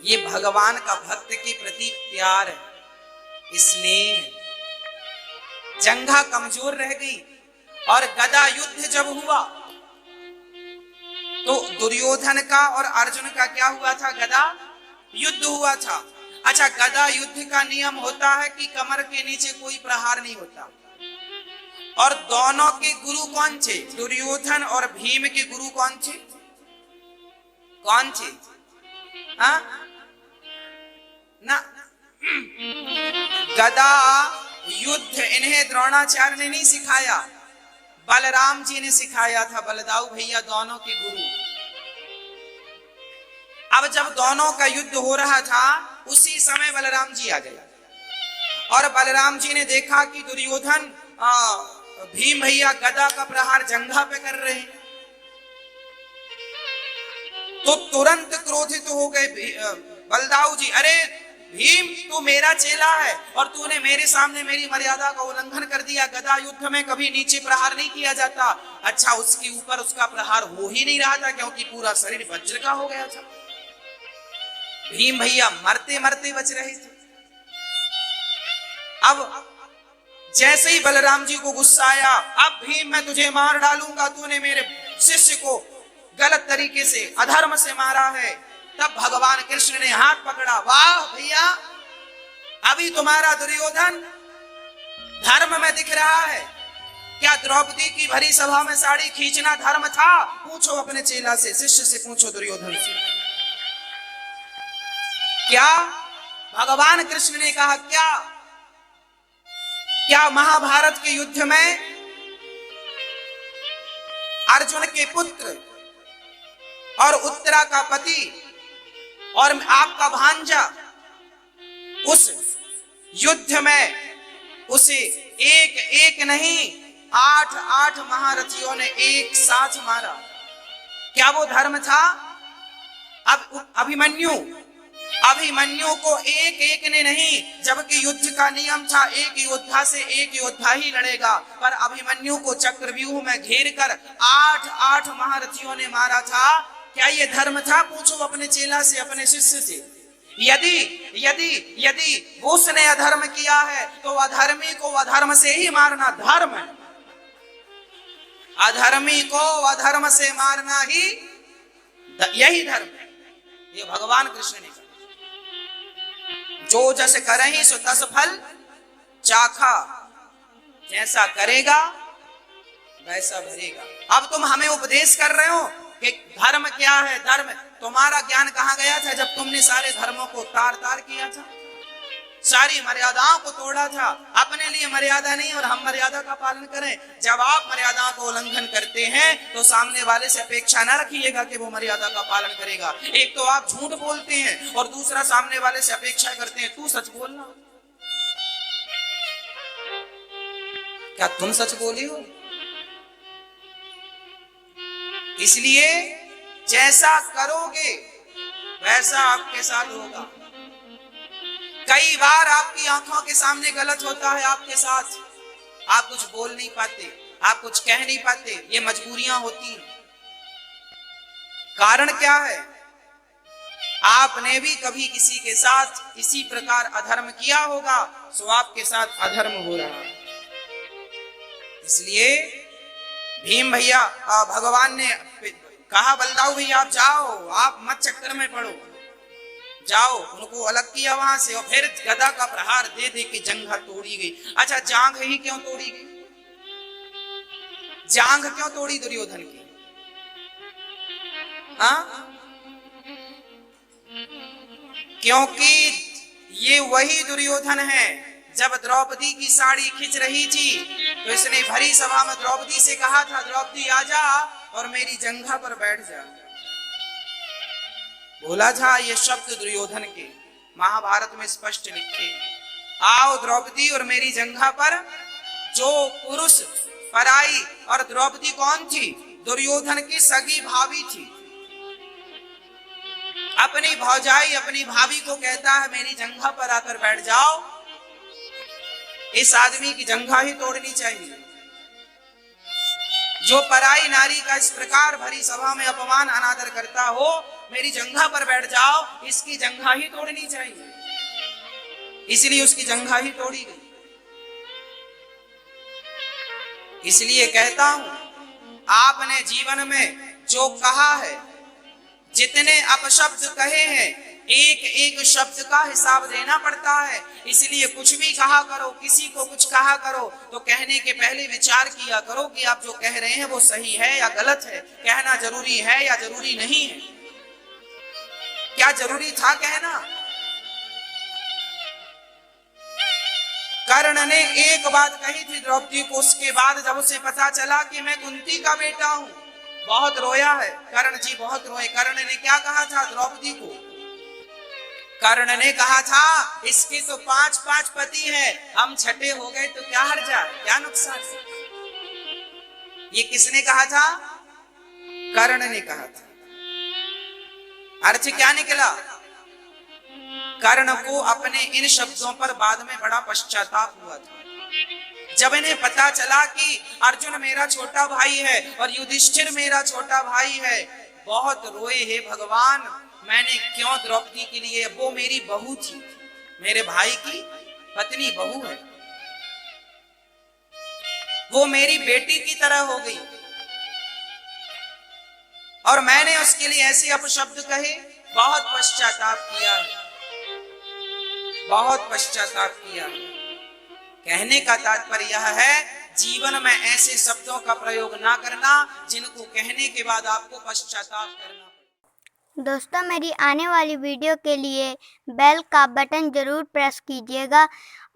ये भगवान का भक्त के प्रति प्यार है, इसलिए जंघा कमजोर रह गई। और गदा युद्ध जब हुआ तो दुर्योधन का और अर्जुन का क्या हुआ था? गदा युद्ध हुआ था। अच्छा, गदा युद्ध का नियम होता है कि कमर के नीचे कोई प्रहार नहीं होता। और दोनों के गुरु कौन थे? दुर्योधन और भीम के गुरु कौन थे? कौन थे? हाँ ना, गदा युद्ध इन्हें द्रोणाचार्य ने नहीं सिखाया, बलराम जी ने सिखाया था, बलदाऊ भैया दोनों के गुरु। अब जब दोनों का युद्ध हो रहा था, उसी समय बलराम जी आ गए और बलराम जी ने देखा कि दुर्योधन भीम भैया गदा का प्रहार जंघा पे कर रहे हैं, तो तुरंत क्रोधित हो गए बलदाऊ जी। अरे भीम तू मेरा चेला है और तूने मेरे सामने मेरी मर्यादा का उल्लंघन कर दिया। गदा युद्ध में कभी नीचे प्रहार नहीं किया जाता। अच्छा, उसके ऊपर उसका प्रहार हो ही नहीं रहा था क्योंकि पूरा शरीर वज्र का हो गया था। भीम भैया मरते मरते बच रहे थे। अब जैसे ही बलराम जी को गुस्सा आया, अब भीम मैं तुझे मार डालूंगा, तूने मेरे शिष्य को गलत तरीके से अधर्म से मारा है। तब भगवान कृष्ण ने हाथ पकड़ा, वाह भैया, अभी तुम्हारा दुर्योधन धर्म में दिख रहा है। क्या द्रौपदी की भरी सभा में साड़ी खींचना धर्म था? पूछो अपने चेला से, शिष्य से पूछो, दुर्योधन से। क्या भगवान कृष्ण ने कहा, क्या महाभारत के युद्ध में अर्जुन के पुत्र और उत्तरा का पति और आपका भांजा उस युद्ध में उसे एक एक नहीं 8 महारथियों ने एक साथ मारा? क्या वो धर्म था? अब अभिमन्यु को एक एक ने नहीं, जबकि युद्ध का नियम था एक योद्धा से एक योद्धा ही लड़ेगा, पर अभिमन्यु को चक्रव्यूह में घेर कर 8 महारथियों ने मारा था। क्या ये धर्म था? पूछो अपने चेला से, अपने शिष्य से। यदि उसने अधर्म किया है तो अधर्मी को अधर्म से ही मारना धर्म है। अधर्मी को अधर्म से मारना ही यही धर्म है। ये भगवान कृष्ण ने कहा, जो जस करहि सो तस फल चाखा, जैसा करेगा वैसा भरेगा। अब तुम हमें उपदेश कर रहे हो कि धर्म क्या है? धर्म, तुम्हारा ज्ञान कहां गया था जब तुमने सारे धर्मों को तार तार किया था, सारी मर्यादाओं को तोड़ा था। अपने लिए मर्यादा नहीं और हम मर्यादा का पालन करें। जब आप मर्यादा को उल्लंघन करते हैं तो सामने वाले से अपेक्षा न रखिएगा कि वो मर्यादा का पालन करेगा। एक तो आप झूठ बोलते हैं और दूसरा सामने वाले से अपेक्षा करते हैं तू सच बोलना। क्या तुम सच बोली हो? इसलिए जैसा करोगे वैसा आपके साथ होगा। कई बार आपकी आंखों के सामने गलत होता है आपके साथ, आप कुछ बोल नहीं पाते, आप कुछ कह नहीं पाते, ये मजबूरियां होती हैं। कारण क्या है? आपने भी कभी किसी के साथ इसी प्रकार अधर्म किया होगा, सो आपके साथ अधर्म हो रहा है। इसलिए भीम भैया, भगवान ने कहा बलदाऊ भैया आप जाओ, आप मत चक्कर में पड़ो, जाओ। उनको अलग किया वहां से और फिर गदा का प्रहार दे दे के जंघा तोड़ी गई। अच्छा, जांघ ही क्यों तोड़ी गई? जांघ क्यों तोड़ी दुर्योधन की? हाँ, क्योंकि ये वही दुर्योधन है जब द्रौपदी की साड़ी खिंच रही थी तो इसने भरी सभा में द्रौपदी से कहा था, द्रौपदी आजा और मेरी जंघा पर बैठ जा। बोला था ये शब्द दुर्योधन के, महाभारत में स्पष्ट लिखे, आओ द्रौपदी और मेरी जंघा पर। जो पुरुष पराई, और द्रौपदी कौन थी? दुर्योधन की सगी भाभी थी। अपनी भौजाई अपनी भाभी को कहता है मेरी जंघा पर आकर बैठ जाओ। इस आदमी की जंघा ही तोड़नी चाहिए। जो पराई नारी का इस प्रकार भरी सभा में अपमान अनादर करता हो, मेरी जंघा पर बैठ जाओ, इसकी जंघा ही तोड़नी चाहिए। इसलिए उसकी जंघा ही तोड़ी गई। इसलिए कहता हूं, आपने जीवन में जो कहा है, जितने अपशब्द कहे हैं, एक एक शब्द का हिसाब देना पड़ता है। इसलिए कुछ भी कहा करो, किसी को कुछ कहा करो तो कहने के पहले विचार किया करो कि आप जो कह रहे हैं वो सही है या गलत है, कहना जरूरी है या जरूरी नहीं है। क्या जरूरी था कहना? कर्ण ने एक बात कही थी द्रौपदी को, उसके बाद जब उसे पता चला कि मैं कुंती का बेटा हूं, बहुत रोया है कर्ण जी, बहुत रोए। कर्ण ने क्या कहा था द्रौपदी को? कर्ण ने कहा था इसके तो 5 पति हैं, हम छठे हो गए तो क्या हर्जा, क्या नुकसान। ये किसने कहा था? कर्ण ने कहा था। अर्थ क्या निकला? कर्ण को अपने इन शब्दों पर बाद में बड़ा पश्चाताप हुआ था। जब इन्हें पता चला कि अर्जुन मेरा छोटा भाई है और युधिष्ठिर मेरा छोटा भाई है, बहुत रोए, हे भगवान मैंने क्यों द्रौपदी के लिए, वो मेरी बहू थी, मेरे भाई की पत्नी बहू है, वो मेरी बेटी की तरह हो गई और मैंने उसके लिए ऐसे अपशब्द कहे। बहुत पश्चाताप किया, बहुत पश्चाताप किया। कहने का तात्पर्य यह है, जीवन में ऐसे शब्दों का प्रयोग ना करना जिनको कहने के बाद आपको पश्चाताप करना। दोस्तों, मेरी आने वाली वीडियो के लिए बेल का बटन ज़रूर प्रेस कीजिएगा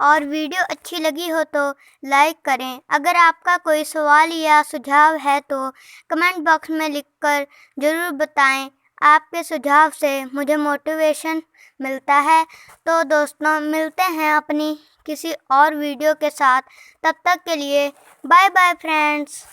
और वीडियो अच्छी लगी हो तो लाइक करें। अगर आपका कोई सवाल या सुझाव है तो कमेंट बॉक्स में लिखकर ज़रूर बताएं। आपके सुझाव से मुझे मोटिवेशन मिलता है। तो दोस्तों, मिलते हैं अपनी किसी और वीडियो के साथ। तब तक के लिए बाय बाय फ्रेंड्स।